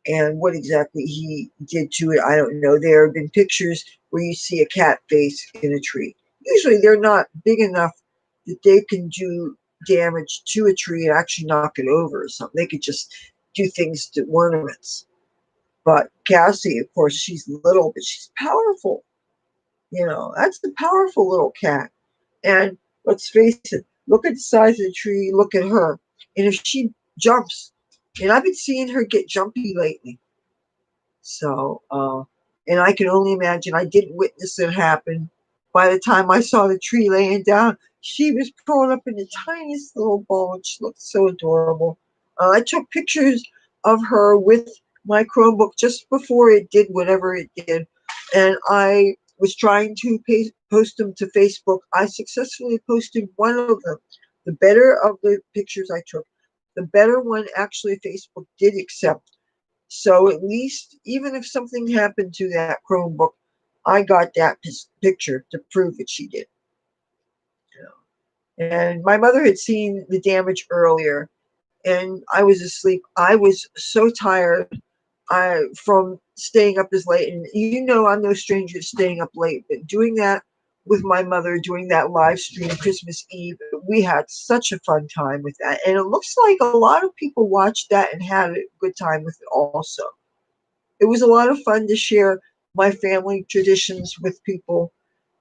and what exactly he did to it, I don't know. There have been pictures where you see a cat face in a tree. Usually they're not big enough that they can do damage to a tree and actually knock it over or something. They could just do things to ornaments. But Cassie, of course, she's little, but she's powerful. You know, that's a powerful little cat. And let's face it, look at the size of the tree, look at her. And if she jumps, and I've been seeing her get jumpy lately. So, and I can only imagine, I didn't witness it happen. By the time I saw the tree laying down, she was curled up in the tiniest little ball and she looked so adorable. I took pictures of her with my Chromebook just before it did whatever it did. And I was trying to post them to Facebook. I successfully posted one of them. The better of the pictures I took, the better one actually Facebook did accept. So at least, even if something happened to that Chromebook, I got that picture to prove that she did. You know. And my mother had seen the damage earlier, and I was asleep. I was so tired from staying up as late. And you know, I'm no stranger to staying up late, but doing that with my mother, doing that live stream Christmas Eve, we had such a fun time with that. And it looks like a lot of people watched that and had a good time with it also. It was a lot of fun to share my family traditions with people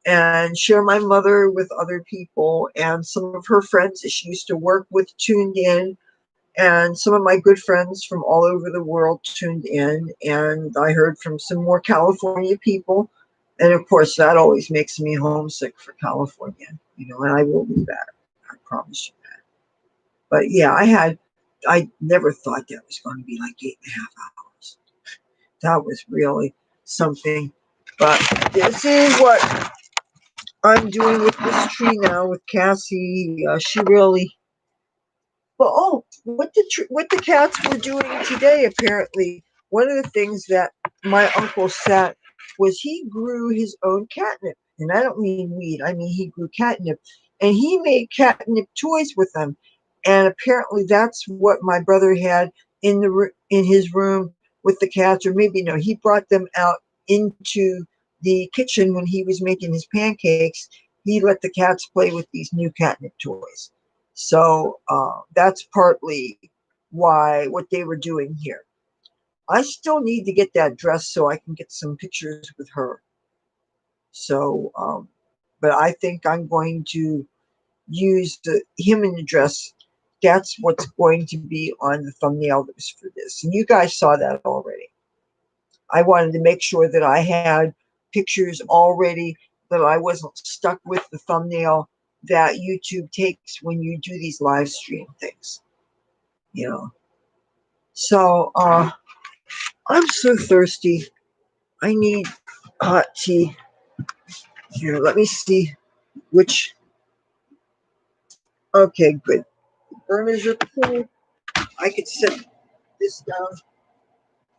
and share my mother with other people, and some of her friends that she used to work with tuned in, and some of my good friends from all over the world tuned in, and I heard from some more California people. And of course that always makes me homesick for California, you know, and I will be back, I promise you that. But yeah, I never thought that was going to be like 8.5 hours. That was really something. But this is what I'm doing with this tree now with Cassie. She really. But oh, what the cats were doing today, apparently, one of the things that my uncle said was he grew his own catnip. And I don't mean weed, I mean he grew catnip. And he made catnip toys with them. And apparently that's what my brother had in his room with the cats, or maybe no, he brought them out into the kitchen when he was making his pancakes. He let the cats play with these new catnip toys. So that's partly why what they were doing here. I still need to get that dress so I can get some pictures with her. So, but I think I'm going to use him in the dress. That's what's going to be on the thumbnail that was for this. And you guys saw that already. I wanted to make sure that I had pictures already, that I wasn't stuck with the thumbnail that YouTube takes when you do these live stream things, you know. So I'm so thirsty. I need hot tea. Here, let me see which. Okay, good. Burners are cool. I could set this down.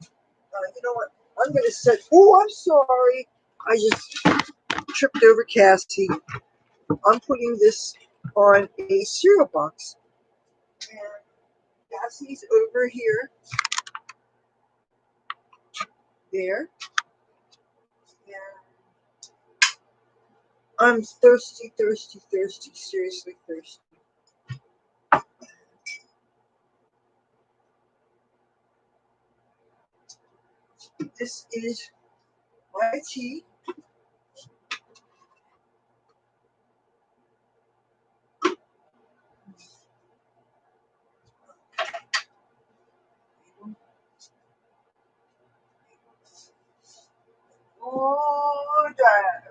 You know what? I'm going to set. Oh, I'm sorry. I just tripped over Cassie. I'm putting this on a cereal box. And Cassie's over here. There. And I'm thirsty, thirsty, thirsty. Seriously thirsty. This is my tea. Oh, Dad.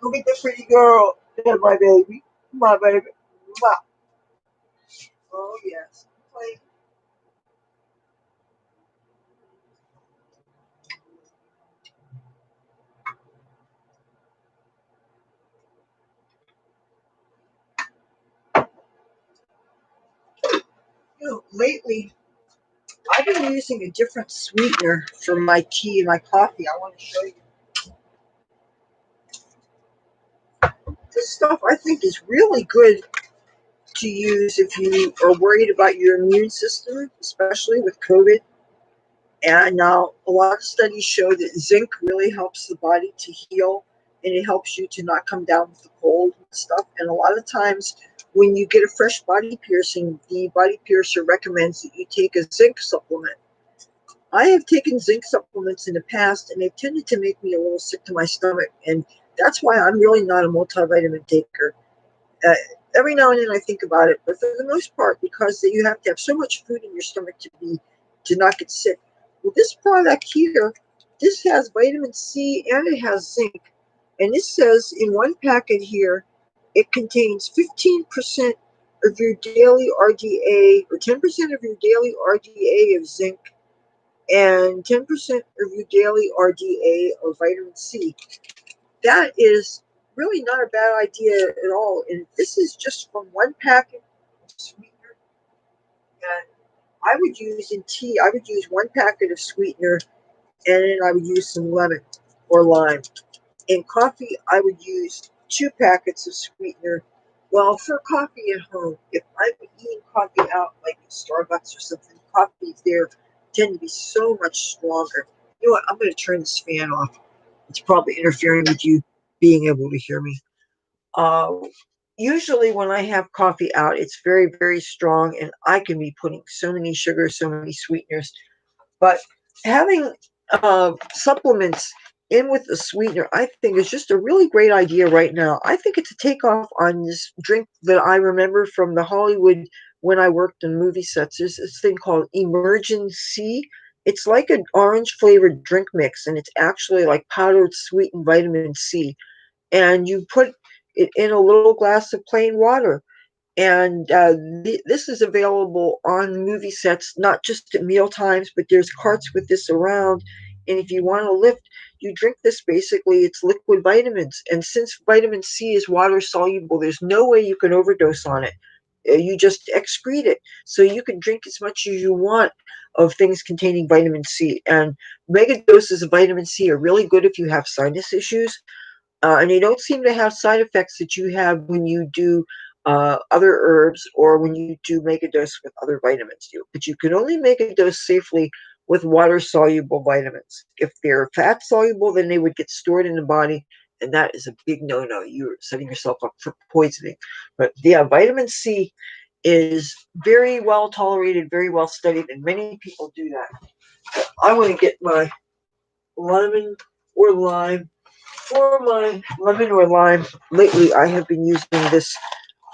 Look at the pretty girl. That's my baby. My baby. Mwah. Oh, yes. Play. You know, lately, I've been using a different sweetener for my tea and my coffee. I want to show you. This stuff I think is really good to use if you are worried about your immune system, especially with COVID. And now a lot of studies show that zinc really helps the body to heal, and it helps you to not come down with the cold and stuff. And a lot of times when you get a fresh body piercing, the body piercer recommends that you take a zinc supplement. I have taken zinc supplements in the past, and they've tended to make me a little sick to my stomach. And that's why I'm really not a multivitamin taker. Uh, every now and then I think about it, but for the most part, because you have to have so much food in your stomach to not get sick. Well, this product here, this has vitamin C and it has zinc, and this says in one packet here, it contains 15% of your daily RDA or 10% of your daily RDA of zinc and 10% of your daily RDA of vitamin C. That is really not a bad idea at all. And this is just from one packet of sweetener. And I would use in tea, I would use one packet of sweetener and then I would use some lemon or lime. In coffee, I would use 2 packets of sweetener. Well, for coffee at home, if I'm eating coffee out like at Starbucks or something, coffees there tend to be so much stronger. You know what? I'm going to turn this fan off. It's probably interfering with you being able to hear me. Uh, Usually, when I have coffee out, it's very, very strong, and I can be putting so many sugars, so many sweeteners. But having supplements in with the sweetener, I think, is just a really great idea right now. I think it's a takeoff on this drink that I remember from the Hollywood when I worked in movie sets. There's this thing called Emergency. It's like an orange flavored drink mix, and it's actually like powdered sweetened vitamin C, and you put it in a little glass of plain water. And this is available on movie sets, not just at meal times, but there's carts with this around. And if you want to lift, you drink this. Basically, it's liquid vitamins. And since vitamin C is water soluble, there's no way you can overdose on it. You just excrete it. So you can drink as much as you want of things containing vitamin C. And mega doses of vitamin C are really good if you have sinus issues, and they don't seem to have side effects that you have when you do other herbs or when you do make a dose with other vitamins. But you can only make a dose safely with water soluble vitamins. If they're fat soluble, then they would get stored in the body, and that is a big no no. You're setting yourself up for poisoning. But yeah, vitamin C is very well tolerated, very well studied, and many people do that. I want to get my lemon or lime. For my lemon or lime, lately I have been using this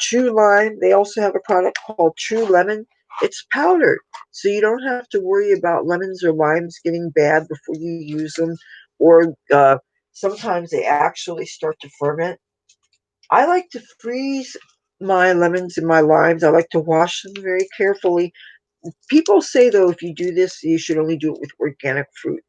True Lime. They also have a product called True Lemon. It's powdered, so you don't have to worry about lemons or limes getting bad before you use them, or sometimes they actually start to ferment. I like to freeze my lemons and my limes. I like to wash them very carefully. People say, though, if you do this, you should only do it with organic fruit.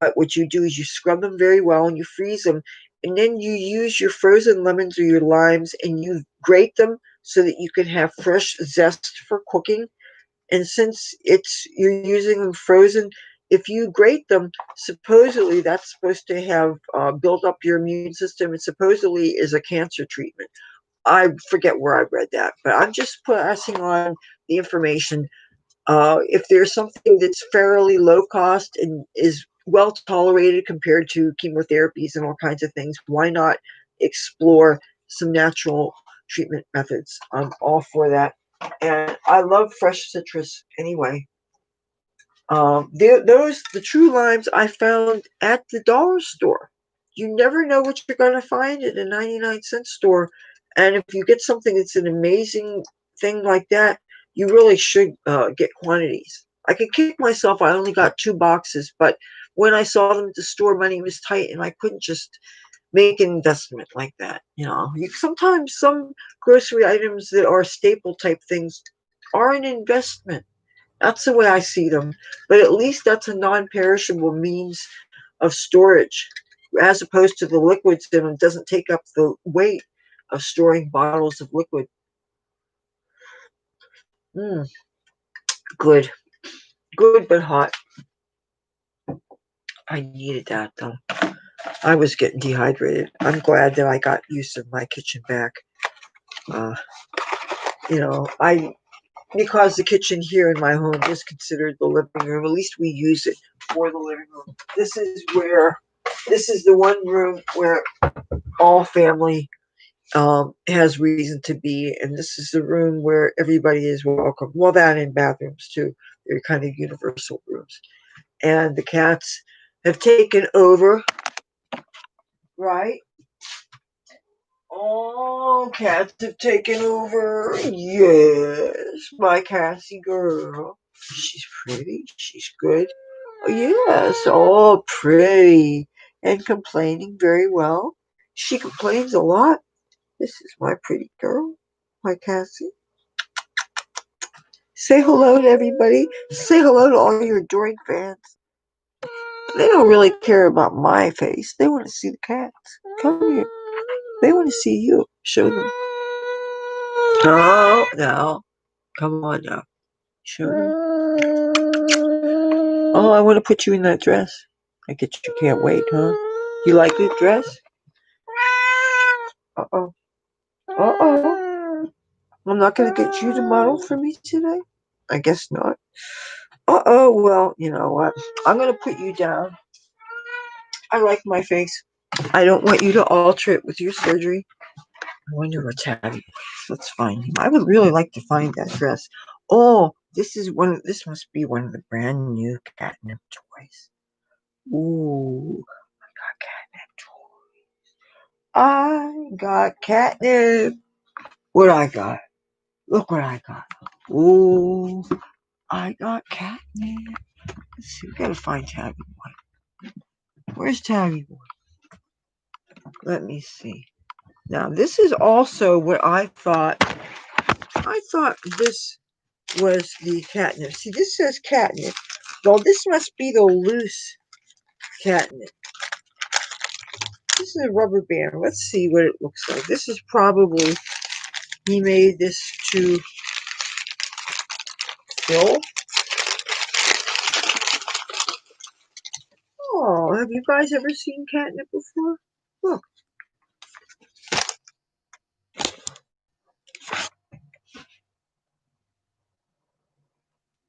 But what you do is you scrub them very well and you freeze them, and then you use your frozen lemons or your limes and you grate them so that you can have fresh zest for cooking. And since it's you're using them frozen, if you grate them, supposedly that's supposed to have built up your immune system, and supposedly is a cancer treatment. I forget where I read that, but I'm just passing on the information. If there's something that's fairly low cost and is well tolerated compared to chemotherapies and all kinds of things, why not explore some natural treatment methods? I'm all for that. And I love fresh citrus anyway. The true limes I found at the dollar store. You never know what you're going to find at a 99-cent store. And if you get something that's an amazing thing like that, you really should get quantities. I could kick myself. I only got 2 boxes, but when I saw them at the store, money was tight, and I couldn't just make an investment like that. Sometimes some grocery items that are staple type things are an investment. That's the way I see them. But at least that's a non-perishable means of storage, as opposed to the liquids, and it doesn't take up the weight of storing bottles of liquid. Good. Good but hot. I needed that though. I was getting dehydrated. I'm glad that I got use of my kitchen back. Because the kitchen here in my home is considered the living room. At least we use it for the living room. This is the one room where all family has reason to be, and this is the room where everybody is welcome. Well, that and bathrooms too. They're kind of universal rooms. And the cats have taken over, right? Oh, cats have taken over. Yes, my Cassie girl. She's pretty. She's good. Oh, yes, all pretty. And complaining very well. She complains a lot. This is my pretty girl, my Cassie. Say hello to everybody. Say hello to all your adoring fans. They don't really care about my face. They want to see the cats. Come here. They want to see you. Show them. Oh, no. Come on now. Show them. Oh, I want to put you in that dress. I guess you can't wait, huh? You like the dress? Uh-oh. Uh-oh. I'm not going to get you to model for me today? I guess not. Uh-oh. Well, you know what? I'm going to put you down. I like my face. I don't want you to alter it with your surgery. I wonder where Tabby is. Let's find him. I would really like to find that dress. Oh, this must be one of the brand new catnip toys. Ooh, I got catnip. What I got? Look what I got. Ooh, I got catnip. Let's see, we gotta find Tabby Boy. Where's Tabby Boy? Let me see. Now, this is also what I thought. I thought this was the catnip. See, this says catnip. Well, this must be the loose catnip. This is a rubber band. Let's see what it looks like. This is probably, he made this to fill. Oh, have you guys ever seen catnip before? Look.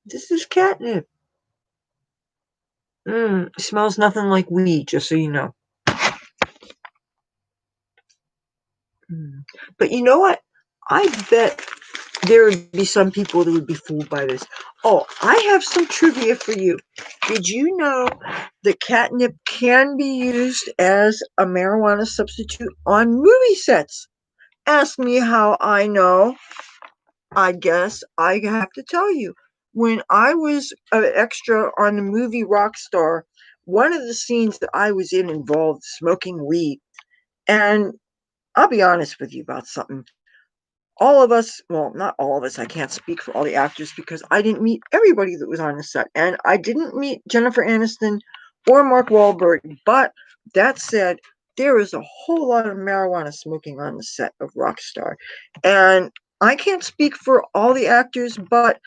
This is catnip. It smells nothing like weed, just so you know. But you know what? I bet there would be some people that would be fooled by this. Oh, I have some trivia for you. Did you know that catnip can be used as a marijuana substitute on movie sets? Ask me how I know. I guess I have to tell you. When I was an extra on the movie Rockstar, one of the scenes that I was in involved smoking weed. And I'll be honest with you about something. All of us, well, not all of us, I can't speak for all the actors because I didn't meet everybody that was on the set. And I didn't meet Jennifer Aniston or Mark Wahlberg. But that said, there is a whole lot of marijuana smoking on the set of Rockstar. And I can't speak for all the actors, but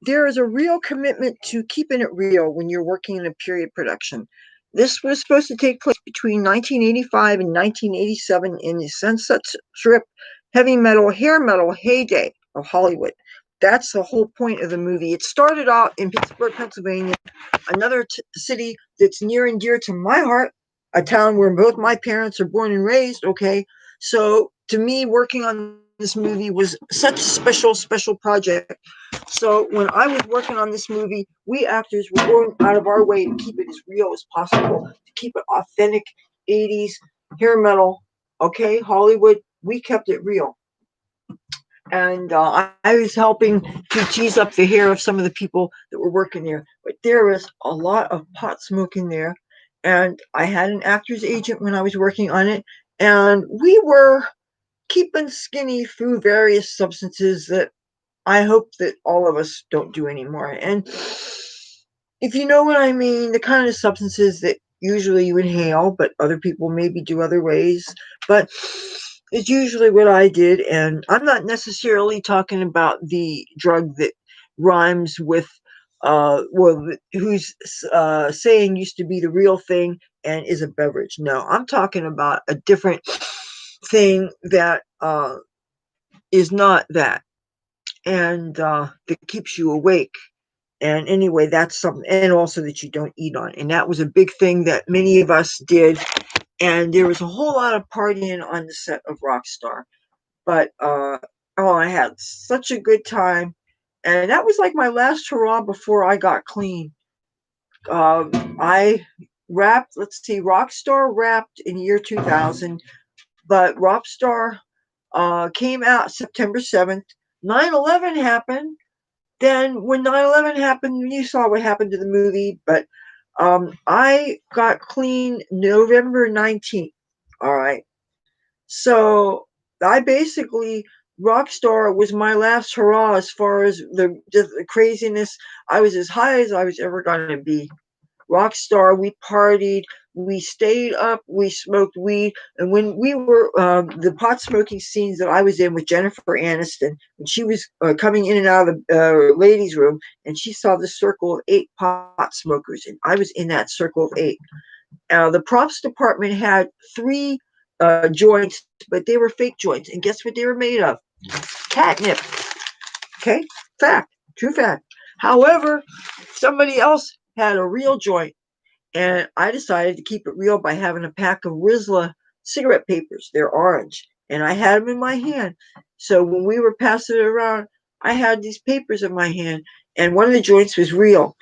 there is a real commitment to keeping it real when you're working in a period production. This was supposed to take place between 1985 and 1987 in the Sunset Strip heavy metal, hair metal heyday of Hollywood. That's the whole point of the movie. It started out in Pittsburgh, Pennsylvania, another city that's near and dear to my heart, a town where both my parents are born and raised, okay? So to me, working on this movie was such a special project. So when I was working on this movie, we actors were going out of our way to keep it as real as possible, to keep it authentic 80s hair metal, okay? Hollywood, we kept it real. And I was helping to tease up the hair of some of the people that were working there. But there was a lot of pot smoke in there. and I had an actor's agent when I was working on it, and we were keeping skinny through various substances that I hope that all of us don't do anymore. And if you know what I mean, the kind of substances that usually you inhale, but other people maybe do other ways. But it's usually what I did. And I'm not necessarily talking about the drug that rhymes with, whose saying used to be the real thing and is a beverage. No, I'm talking about a different thing that is not that, and that keeps you awake. And anyway, that's something, and also that you don't eat on. And that was a big thing that many of us did. And there was a whole lot of partying on the set of Rockstar. But oh, I had such a good time. And that was like my last hurrah before I got clean. I wrapped, let's see, Rockstar wrapped in year 2000, but Rockstar came out September 7th. 9/11 happened. Then when 9/11 happened, you saw what happened to the movie, but I got clean November 19th. All right. So I basically, Rockstar was my last hurrah as far as the craziness. I was as high as I was ever going to be. Rockstar, we partied, we stayed up, we smoked weed, and when we were the pot smoking scenes that I was in with Jennifer Aniston, when she was coming in and out of the ladies' room, and she saw the circle of 8 pot smokers, and I was in that circle of 8. The props department had 3 joints, but they were fake joints, and guess what they were made of? Catnip. Okay, fact, true fact. However, somebody else had a real joint, and I decided to keep it real by having a pack of Rizla cigarette papers. They're orange, and I had them in my hand. So when we were passing it around, I had these papers in my hand, and one of the joints was real,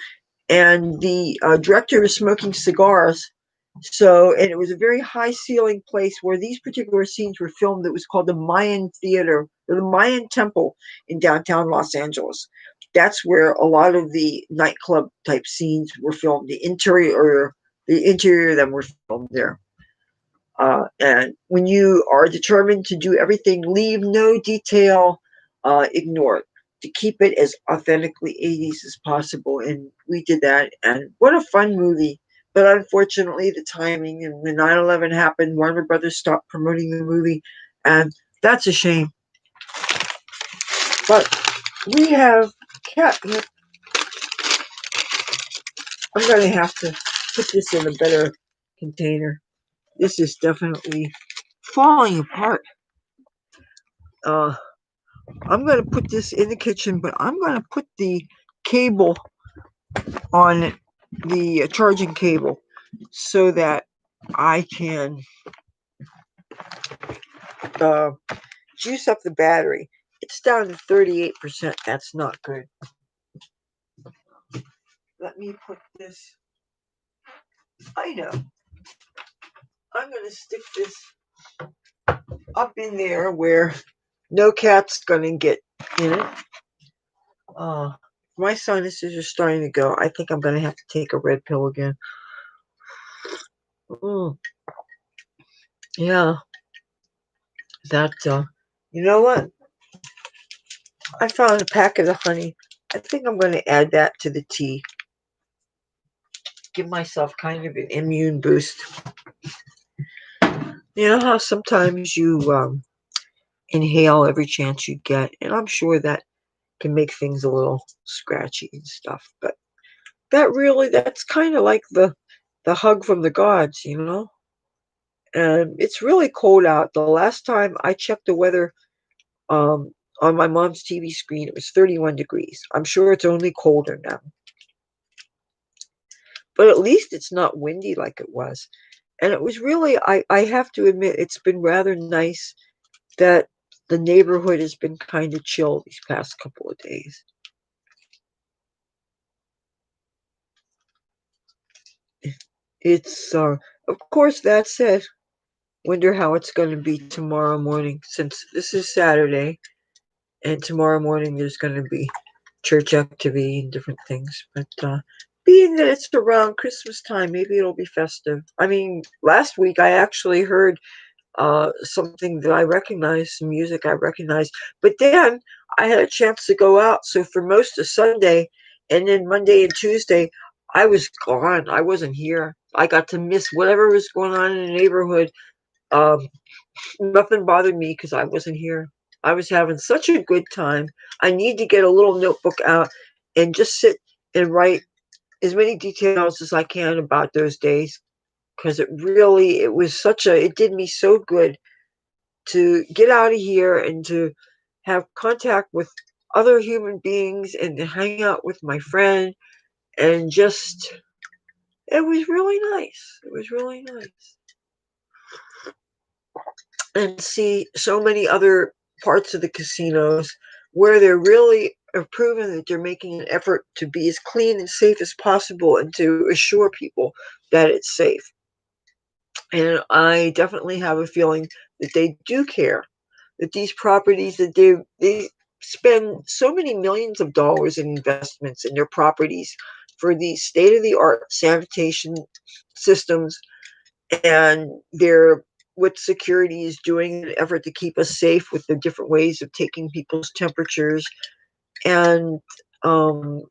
and the director was smoking cigars. So, and it was a very high ceiling place where these particular scenes were filmed. That was called the Mayan Theater, or the Mayan Temple in downtown Los Angeles. That's where a lot of the nightclub type scenes were filmed. The interior of them were filmed there. And when you are determined to do everything, leave no detail ignored, to keep it as authentically 80s as possible. And we did that. And what a fun movie. But unfortunately, the timing and when 9/11 happened, Warner Brothers stopped promoting the movie. And that's a shame. But we have catnip. I'm going to have to put this in a better container. This is definitely falling apart. I'm going to put this in the kitchen, but I'm going to put the cable on the charging cable so that I can uh, juice up the battery. It's down to 38%. That's not good. Let me put this. I know. I'm going to stick this up in there where no cat's going to get in it. My sinuses are starting to go. I think I'm going to have to take a red pill again. Yeah. That, you know what? I found a packet of honey. I think I'm going to add that to the tea. Give myself kind of an immune boost. You know how sometimes you inhale every chance you get, and I'm sure that can make things a little scratchy and stuff. But that's kind of like the hug from the gods, you know. And it's really cold out. The last time I checked the weather on my mom's TV screen, it was 31 degrees. I'm sure it's only colder now. But at least it's not windy like it was. And it was really, I have to admit, it's been rather nice that the neighborhood has been kind of chill these past couple of days. It's, of course, that said, wonder how it's going to be tomorrow morning, since this is Saturday, and tomorrow morning there's going to be church activity and different things. But being that it's around Christmas time, maybe it'll be festive. I mean, last week I actually heard something that I recognized, some music I recognized. But then I had a chance to go out. So for most of Sunday and then Monday and Tuesday, I was gone. I wasn't here. I got to miss whatever was going on in the neighborhood. Um, Nothing bothered me because I wasn't here. I was having such a good time. I need to get a little notebook out and just sit and write as many details as I can about those days because it did me so good to get out of here and to have contact with other human beings and to hang out with my friend and just it was really nice. It was really nice. And see so many other parts of the casinos where they're really are proven that they're making an effort to be as clean and safe as possible and to assure people that it's safe. And I definitely have a feeling that they do care, that these properties that they spend so many millions of dollars in investments in their properties for these state of the art sanitation systems, and they're what security is doing in an effort to keep us safe with the different ways of taking people's temperatures and um,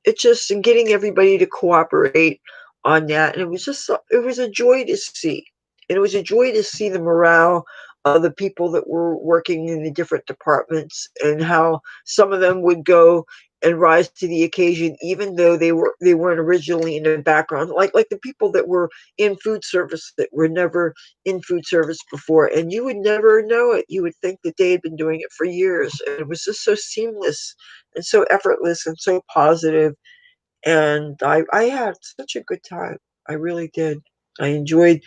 it just and getting everybody to cooperate on that. And it was a joy to see. And it was a joy to see the morale of the people that were working in the different departments and how some of them would go and rise to the occasion even though they weren't originally in the background, like the people that were in food service that were never in food service before, and you would never know it. You would think that they had been doing it for years, and it was just so seamless and so effortless and so positive. And I had such a good time. I really did. I enjoyed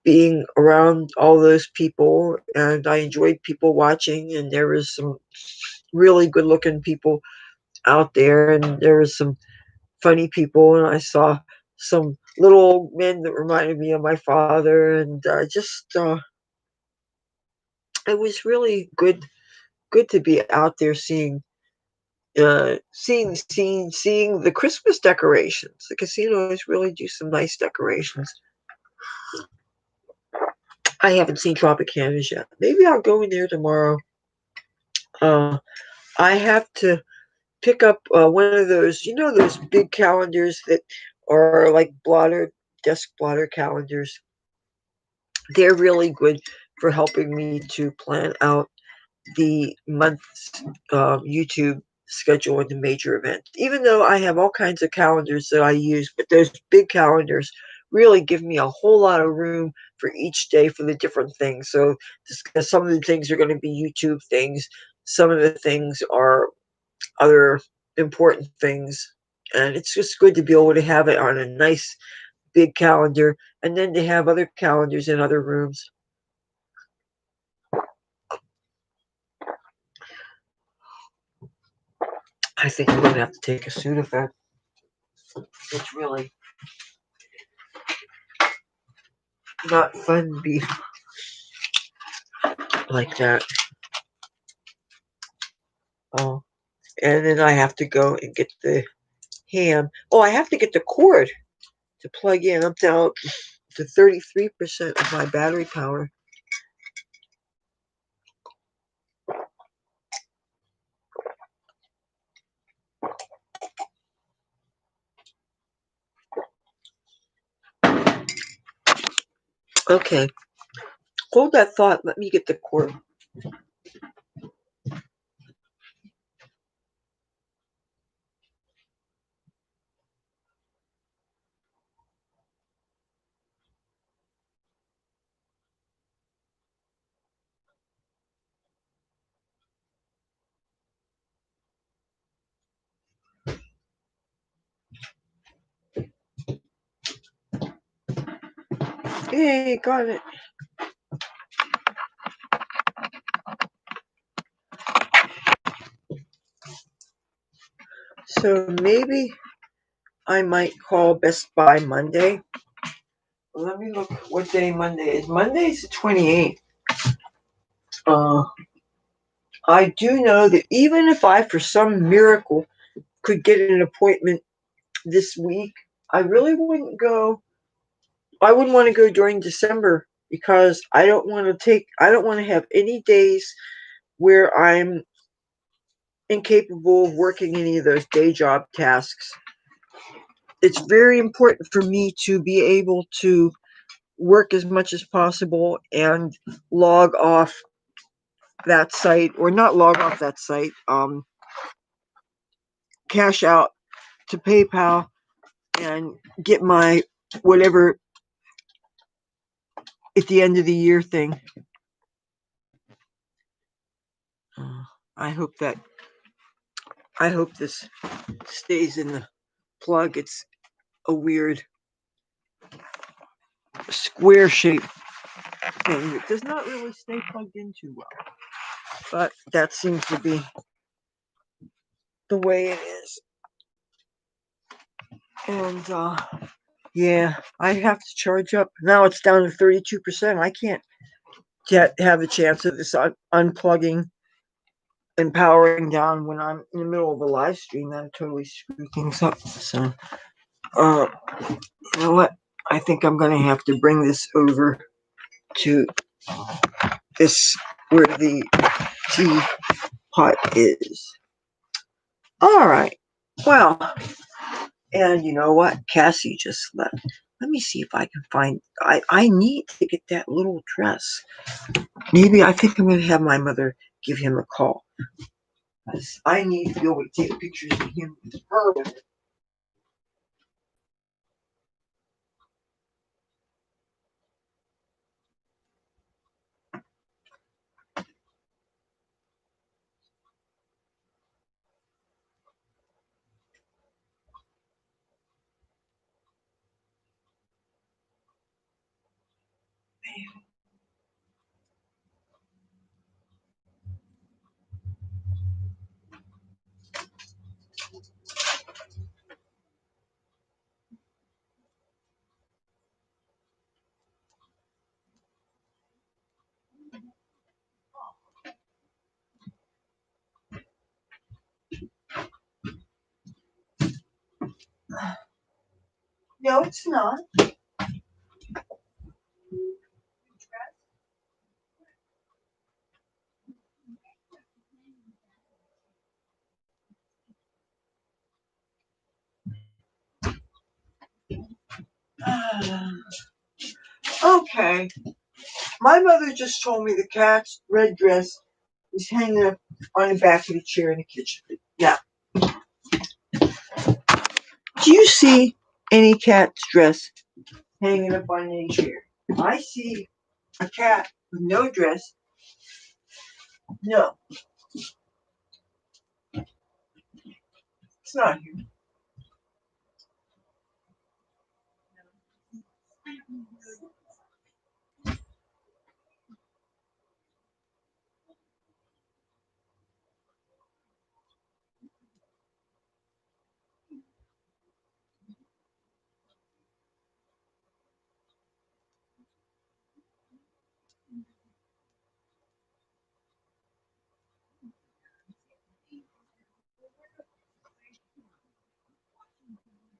being around all those people, and I enjoyed people watching. And there was some really good-looking people out there, and there was some funny people. And I saw some little old men that reminded me of my father, and it was really good to be out there seeing the Christmas decorations. The casinos really do some nice decorations. I haven't seen Tropicana's yet. Maybe I'll go in there tomorrow. Uh, I have to pick up one of those, those big calendars that are like desk blotter calendars. They're really good for helping me to plan out the month's YouTube schedule and the major events. Even though I have all kinds of calendars that I use, but those big calendars really give me a whole lot of room for each day for the different things. So some of the things are going to be YouTube things, some of the things are other important things. And it's just good to be able to have it on a nice big calendar and then to have other calendars in other rooms. I think I'm going to have to take a Sudafed. It's really not fun to be like that. Oh, and then I have to go and get the ham. Oh, I have to get the cord to plug in. I'm down to 33% of my battery power. Okay, hold that thought. Let me get the cord. Hey, got it. So maybe I might call Best Buy Monday. Let me look what day Monday is. Monday is the 28th. I do know that even if I, for some miracle, could get an appointment this week. I really wouldn't go. I wouldn't want to go during December because I don't want to have any days where I'm incapable of working any of those day job tasks. It's very important for me to be able to work as much as possible and log off that site, or not log off that site, cash out to PayPal and get my whatever at the end of the year thing. I hope this stays in the plug. It's a weird square shaped thing. It does not really stay plugged in too well, but that seems to be the way it is. And yeah, I have to charge up. Now it's down to 32%. I can't have a chance of this unplugging and powering down when I'm in the middle of a live stream. That would totally screw things up. So, you know what? I think I'm going to have to bring this over to this where the teapot is. All right. Well, and you know what? Cassie just left. Let me see if I can find. I need to get that little dress. Maybe I think I'm going to have my mother give him a call. I need to be able to take pictures of him with her. No, it's not. Okay. My mother just told me the cat's red dress is hanging up on the back of the chair in the kitchen. Now, do you see any cat's dress hanging up on any chair? I see a cat with no dress. No, it's not here.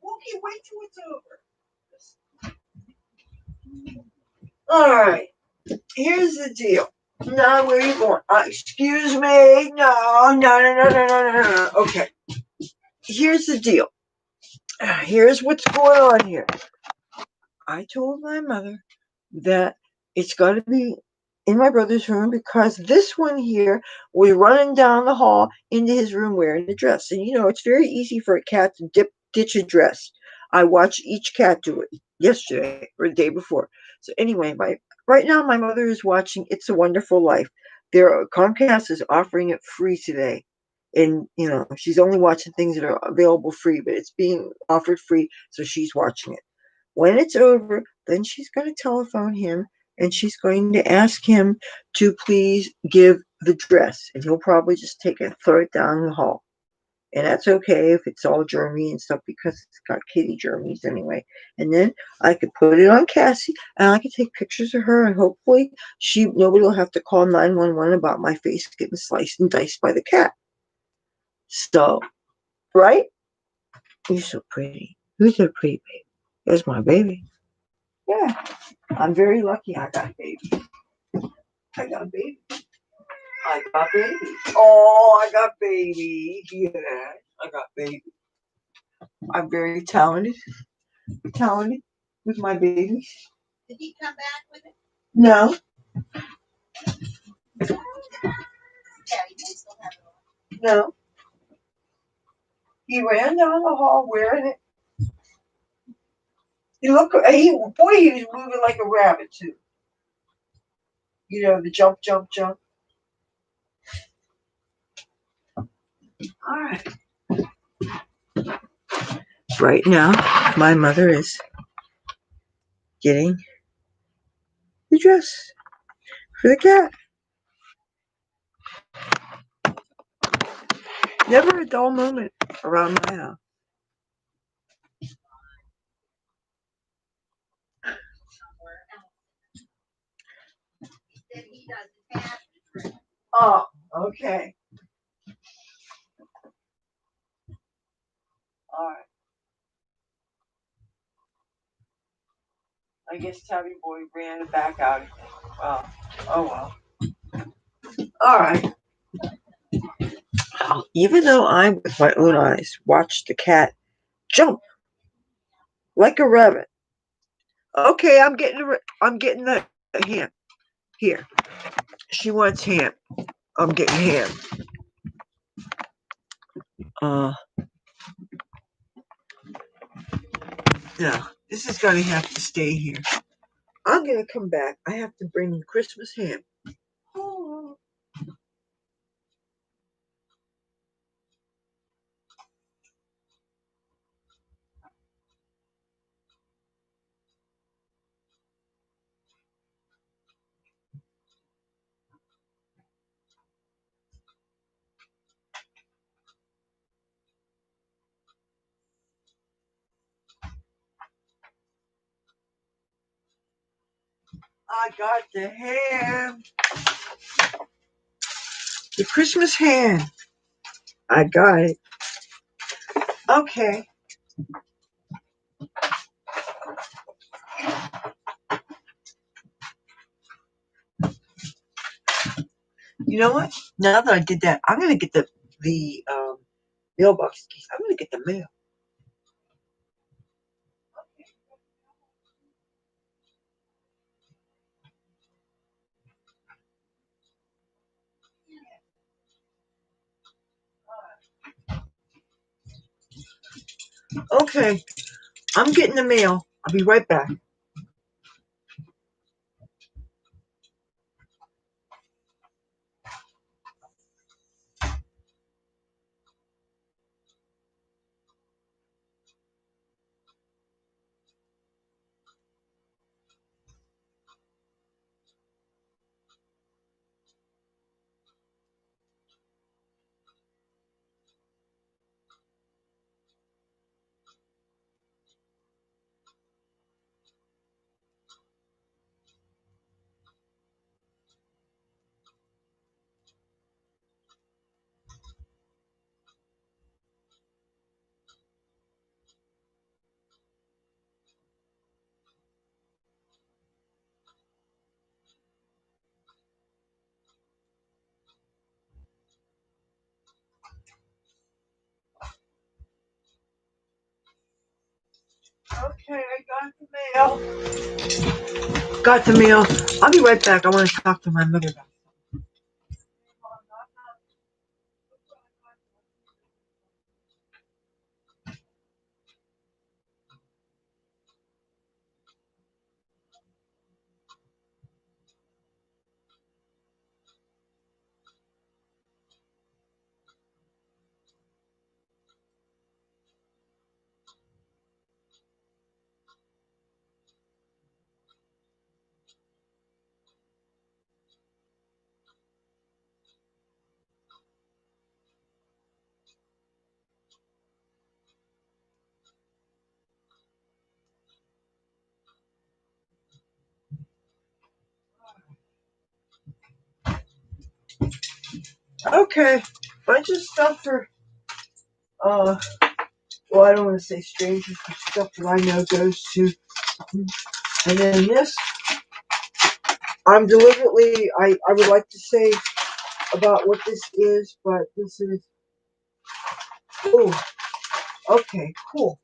Okay, wait till it's over. All right. Here's the deal. Now, where are you going? Excuse me. No. Okay. Here's the deal. Here's what's going on here. I told my mother that it's got to be in my brother's room because this one here was running down the hall into his room wearing a dress. And you know, it's very easy for a cat to ditch a dress. I watched each cat do it yesterday or the day before. So anyway, right now my mother is watching It's a Wonderful Life. Comcast is offering it free today. And you know, she's only watching things that are available free, but it's being offered free, so she's watching it. When it's over, then she's going to telephone him and she's going to ask him to please give the dress. And he'll probably just take it and throw it down the hall. And that's okay if it's all germy and stuff because it's got kitty germies anyway. And then I could put it on Cassie and I could take pictures of her and hopefully nobody will have to call 911 about my face getting sliced and diced by the cat. So, right? You're so pretty. Who's so pretty, baby? There's my baby. Yeah, I'm very lucky I got a baby. I got a baby. I got baby. Oh, I got baby. Yeah, I got baby. I'm very talented. Talented with my babies. Did he come back with it? No. No. He ran down the hall wearing it. He was moving like a rabbit too. You know, the jump, jump, jump. All right. Right now, my mother is getting the dress for the cat. Never a dull moment around my house. Oh, okay. All right. I guess Tabby Boy ran it back out again. Well, oh well. All right. Even though I, with my own eyes, watched the cat jump like a rabbit. Okay, I'm getting the ham. Here. She wants ham. I'm getting ham. No, this is gonna have to stay here. I'm gonna come back. I have to bring Christmas ham. Oh. I got the ham. The Christmas ham. I got it. Okay. You know what? Now that I did that, I'm gonna get the mailbox keys. I'm gonna get the mail. Okay. I'm getting the mail. I'll be right back. Okay, I got the mail. Got the mail. I'll be right back. I want to talk to my mother about it. Okay, bunch of stuff for well, I don't want to say strangers, but stuff that I know goes to. And then this, I'm deliberately, I would like to say about what this is, but this is, oh, okay, cool.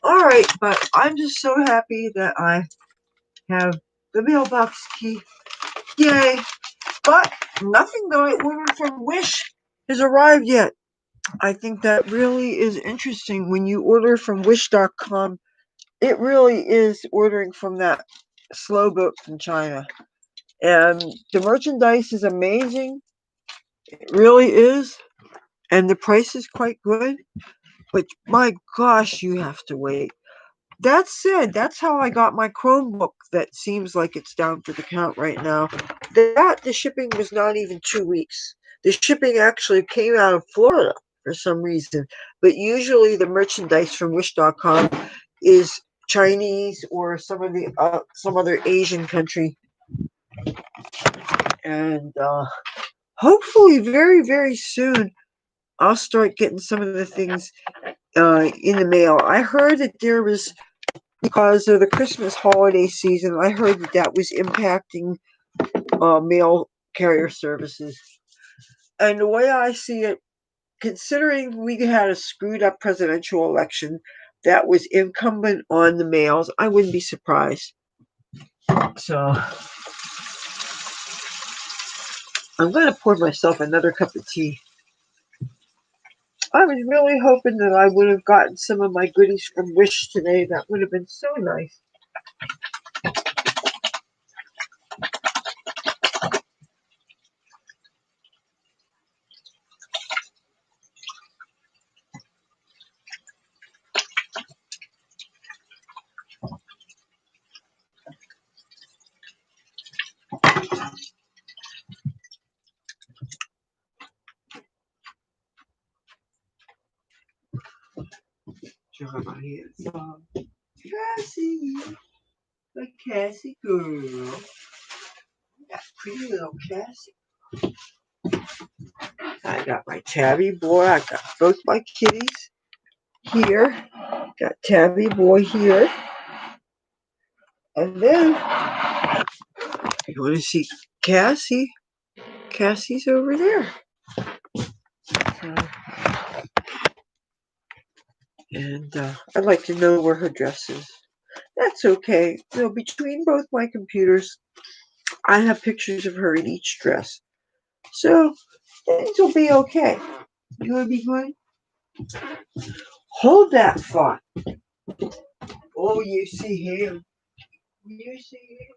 Alright, but I'm just so happy that I have the mailbox key. Yay! But nothing that I ordered from Wish has arrived yet. I think that really is interesting. When you order from Wish.com, it really is ordering from that slow boat from China. And the merchandise is amazing. It really is. And the price is quite good. But my gosh, you have to wait. That said, that's how I got my Chromebook that seems like it's down for the count right now. The shipping was not even 2 weeks. The shipping actually came out of Florida for some reason. But usually the merchandise from Wish.com is Chinese or some other Asian country. And hopefully very, very soon I'll start getting some of the things in the mail. I heard that there was, because of the Christmas holiday season, I heard that that was impacting mail carrier services. And the way I see it, considering we had a screwed up presidential election that was incumbent on the mails, I wouldn't be surprised. So I'm going to pour myself another cup of tea. I was really hoping that I would have gotten some of my goodies from Wish today. That would have been so nice. Cassie, the Cassie girl. That pretty little Cassie. I got my Tabby boy. I got both my kitties here. Got Tabby boy here. And then you want to see Cassie? Cassie's over there. So, and I'd like to know where her dress is. That's okay. You know, between both my computers, I have pictures of her in each dress. So things will be okay. You want to be good? Hold that thought. Oh, you see him. You see him.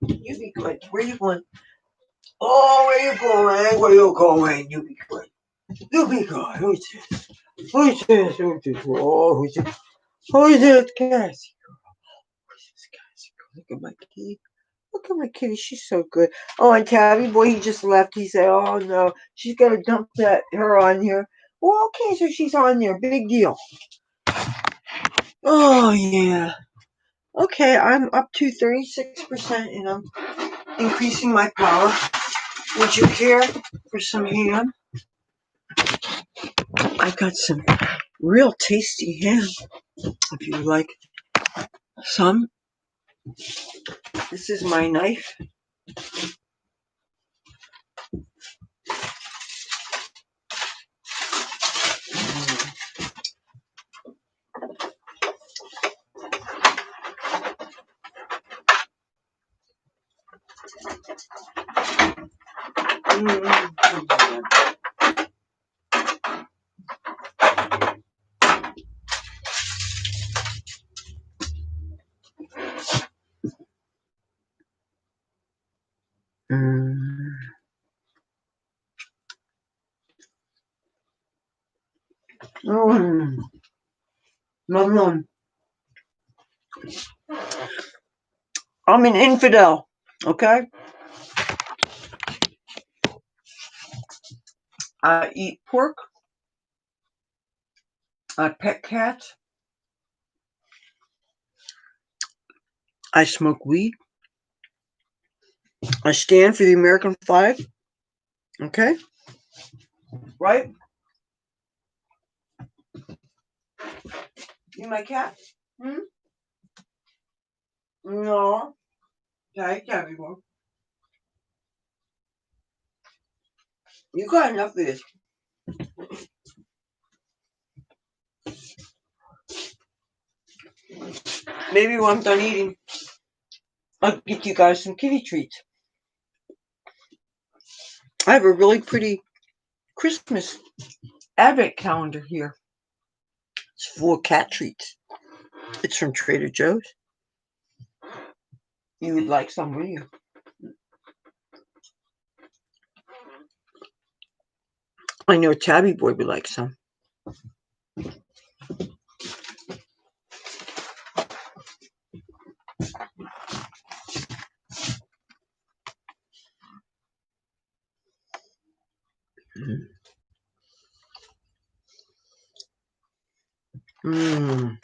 You be good. Where you going? Oh, where you going? Where you going? You be good. You be good. Who's this? Who's this? Who's this? Oh, who's this? Who's this? Cassie. Who's this Cassie? Look at my kitty. Look at my kitty. She's so good. Oh, and Tabby boy, he just left. He said, "Oh no, she's gonna dump her on here." Well, okay, so she's on there. Big deal. Oh yeah. Okay, I'm up to 36%, and I'm increasing my power. Would you care for some ham? I got some real tasty ham. If you would like some, this is my knife. Nom. I'm an infidel, okay? I eat pork. I pet cats. I smoke weed. I stand for the American flag. Okay? Right? You my cat? Hmm? No. Okay, everyone. You got enough of this. Maybe when I'm done eating, I'll get you guys some kitty treats. I have a really pretty Christmas advent calendar here. It's full of cat treats. It's from Trader Joe's. You would like some, wouldn't you? I know Tabby Boy would like some. Mmm.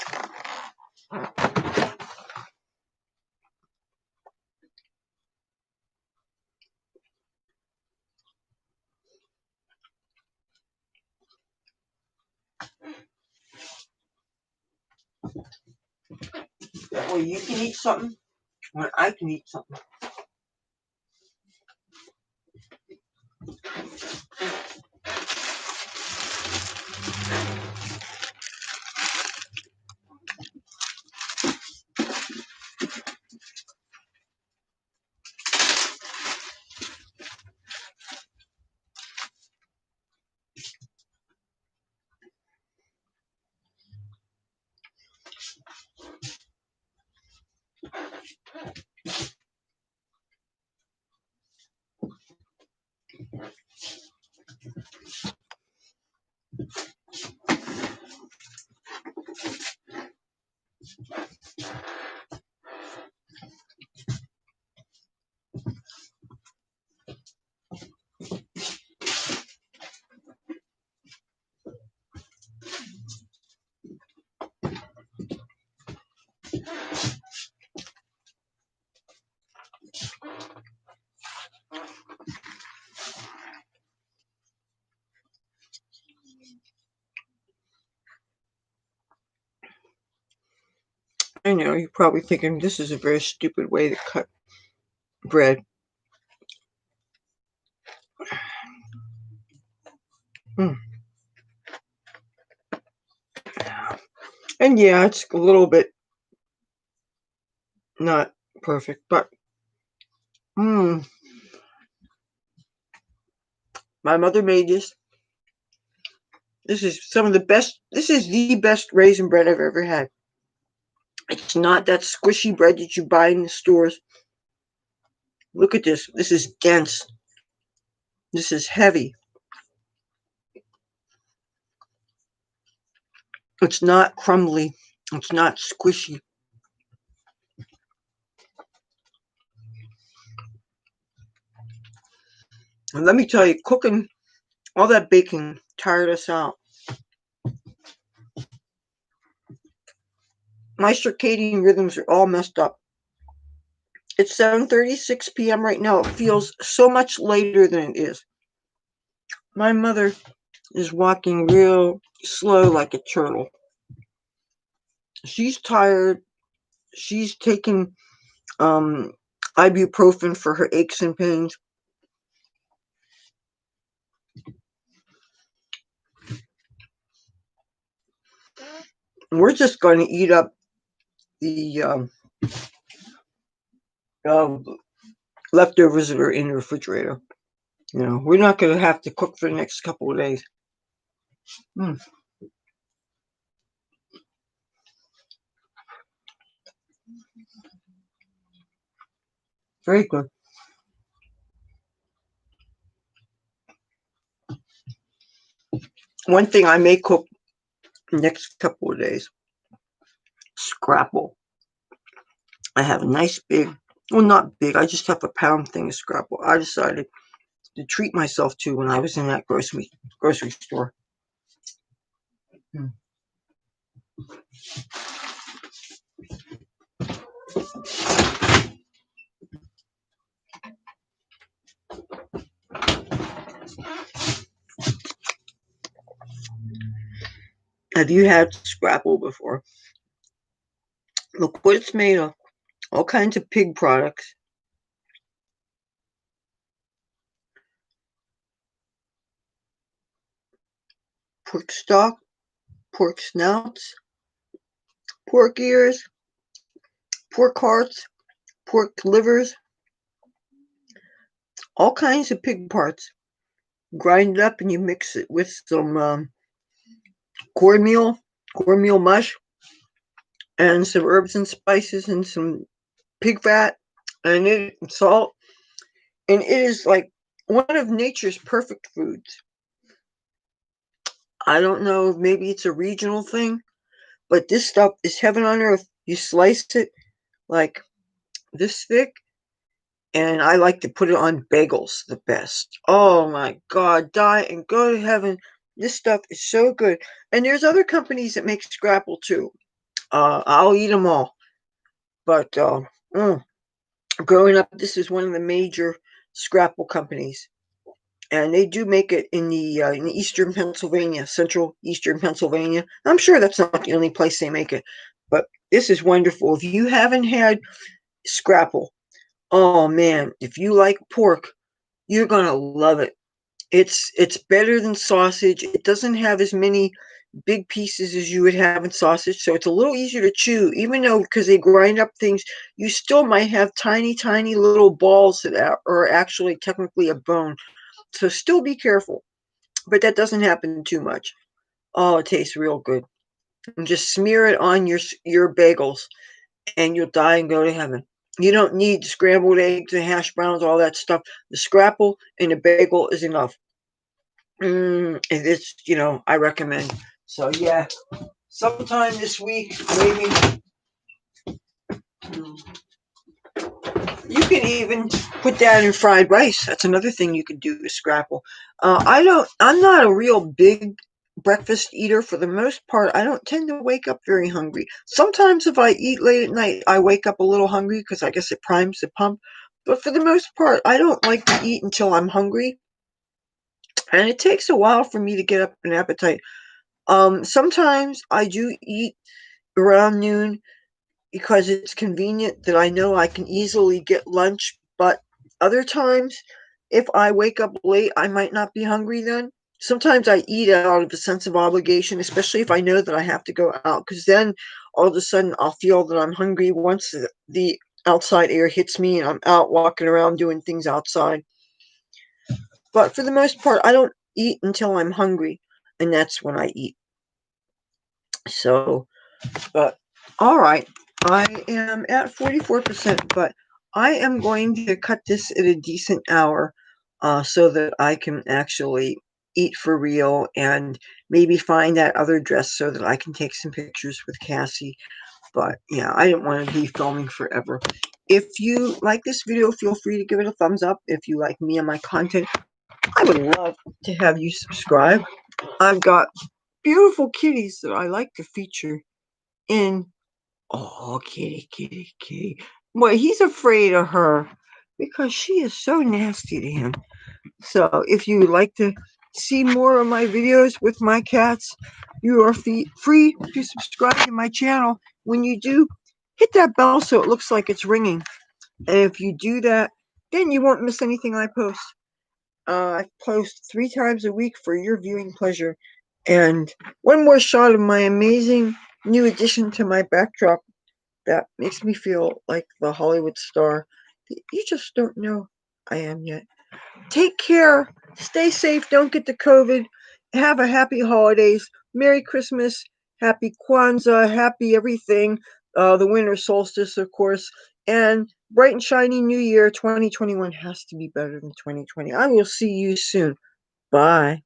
That way you can eat something when I can eat something. I know, you're probably thinking this is a very stupid way to cut bread. Mm. And yeah, it's a little bit not perfect, but my mother made this. This is some of the best. This is the best raisin bread I've ever had. It's not that squishy bread that you buy in the stores. Look at this. This is dense. This is heavy. It's not crumbly. It's not squishy. And let me tell you, cooking, all that baking tired us out. My circadian rhythms are all messed up. It's 7:36 p.m. right now. It feels so much later than it is. My mother is walking real slow like a turtle. She's tired. She's taking ibuprofen for her aches and pains. We're just going to eat up the leftovers that are in the refrigerator. You know, we're not going to have to cook for the next couple of days. Very good. One thing I may cook next couple of days. Scrapple. I have a nice big, well, not big, I just have a pound thing of Scrapple. I decided to treat myself to when I was in that grocery store. Have you had Scrapple before? Look what it's made of. All kinds of pig products. Pork stock, pork snouts, pork ears, pork hearts, pork livers, all kinds of pig parts. Grind it up and you mix it with some cornmeal mush, and some herbs and spices and some pig fat and salt. And it is like one of nature's perfect foods. I don't know, maybe it's a regional thing, but this stuff is heaven on earth. You slice it like this thick, and I like to put it on bagels the best. Oh my God, die and go to heaven. This stuff is so good. And there's other companies that make Scrapple too. I'll eat them all. But growing up, this is one of the major Scrapple companies. And they do make it in the eastern Pennsylvania, central eastern Pennsylvania. I'm sure that's not the only place they make it, but this is wonderful. If you haven't had Scrapple, oh man, if you like pork, you're gonna love it. It's better than sausage. It doesn't have as many big pieces as you would have in sausage, so it's a little easier to chew. Even though because they grind up things, you still might have tiny little balls that are actually technically a bone. So still be careful, but that doesn't happen too much. Oh, it tastes real good. And just smear it on your bagels, and you'll die and go to heaven. You don't need scrambled eggs and hash browns, all that stuff. The Scrapple and the bagel is enough. It's, I recommend. So yeah, sometime this week, maybe. You can even put that in fried rice. That's another thing you can do with Scrapple. I'm not a real big breakfast eater for the most part. I don't tend to wake up very hungry. Sometimes if I eat late at night, I wake up a little hungry because I guess it primes the pump. But for the most part, I don't like to eat until I'm hungry. And it takes a while for me to get up an appetite. Sometimes I do eat around noon because it's convenient that I know I can easily get lunch. But other times, if I wake up late, I might not be hungry then. Sometimes I eat out of a sense of obligation, especially if I know that I have to go out, because then all of a sudden I'll feel that I'm hungry once the outside air hits me and I'm out walking around doing things outside. But for the most part, I don't eat until I'm hungry, and that's when I eat. So, but all right, I am at 44%, but I am going to cut this at a decent hour so that I can actually eat for real and maybe find that other dress so that I can take some pictures with Cassie. But yeah, I didn't want to be filming forever. If you like this video, feel free to give it a thumbs up. If you like me and my content, I would love to have you subscribe. I've got beautiful kitties that I like to feature in. Oh, kitty. Well, he's afraid of her because she is so nasty to him. So if you would like to see more of my videos with my cats, you are free to subscribe to my channel. When you do, hit that bell so it looks like it's ringing. And if you do that, then you won't miss anything I post. I post 3 times a week for your viewing pleasure. And one more shot of my amazing new addition to my backdrop that makes me feel like the Hollywood star you just don't know I am yet. Take care. Stay safe. Don't get the COVID. Have a happy holidays. Merry Christmas. Happy Kwanzaa. Happy everything. The winter solstice, of course. And bright and shiny new year. 2021 has to be better than 2020. I will see you soon. Bye.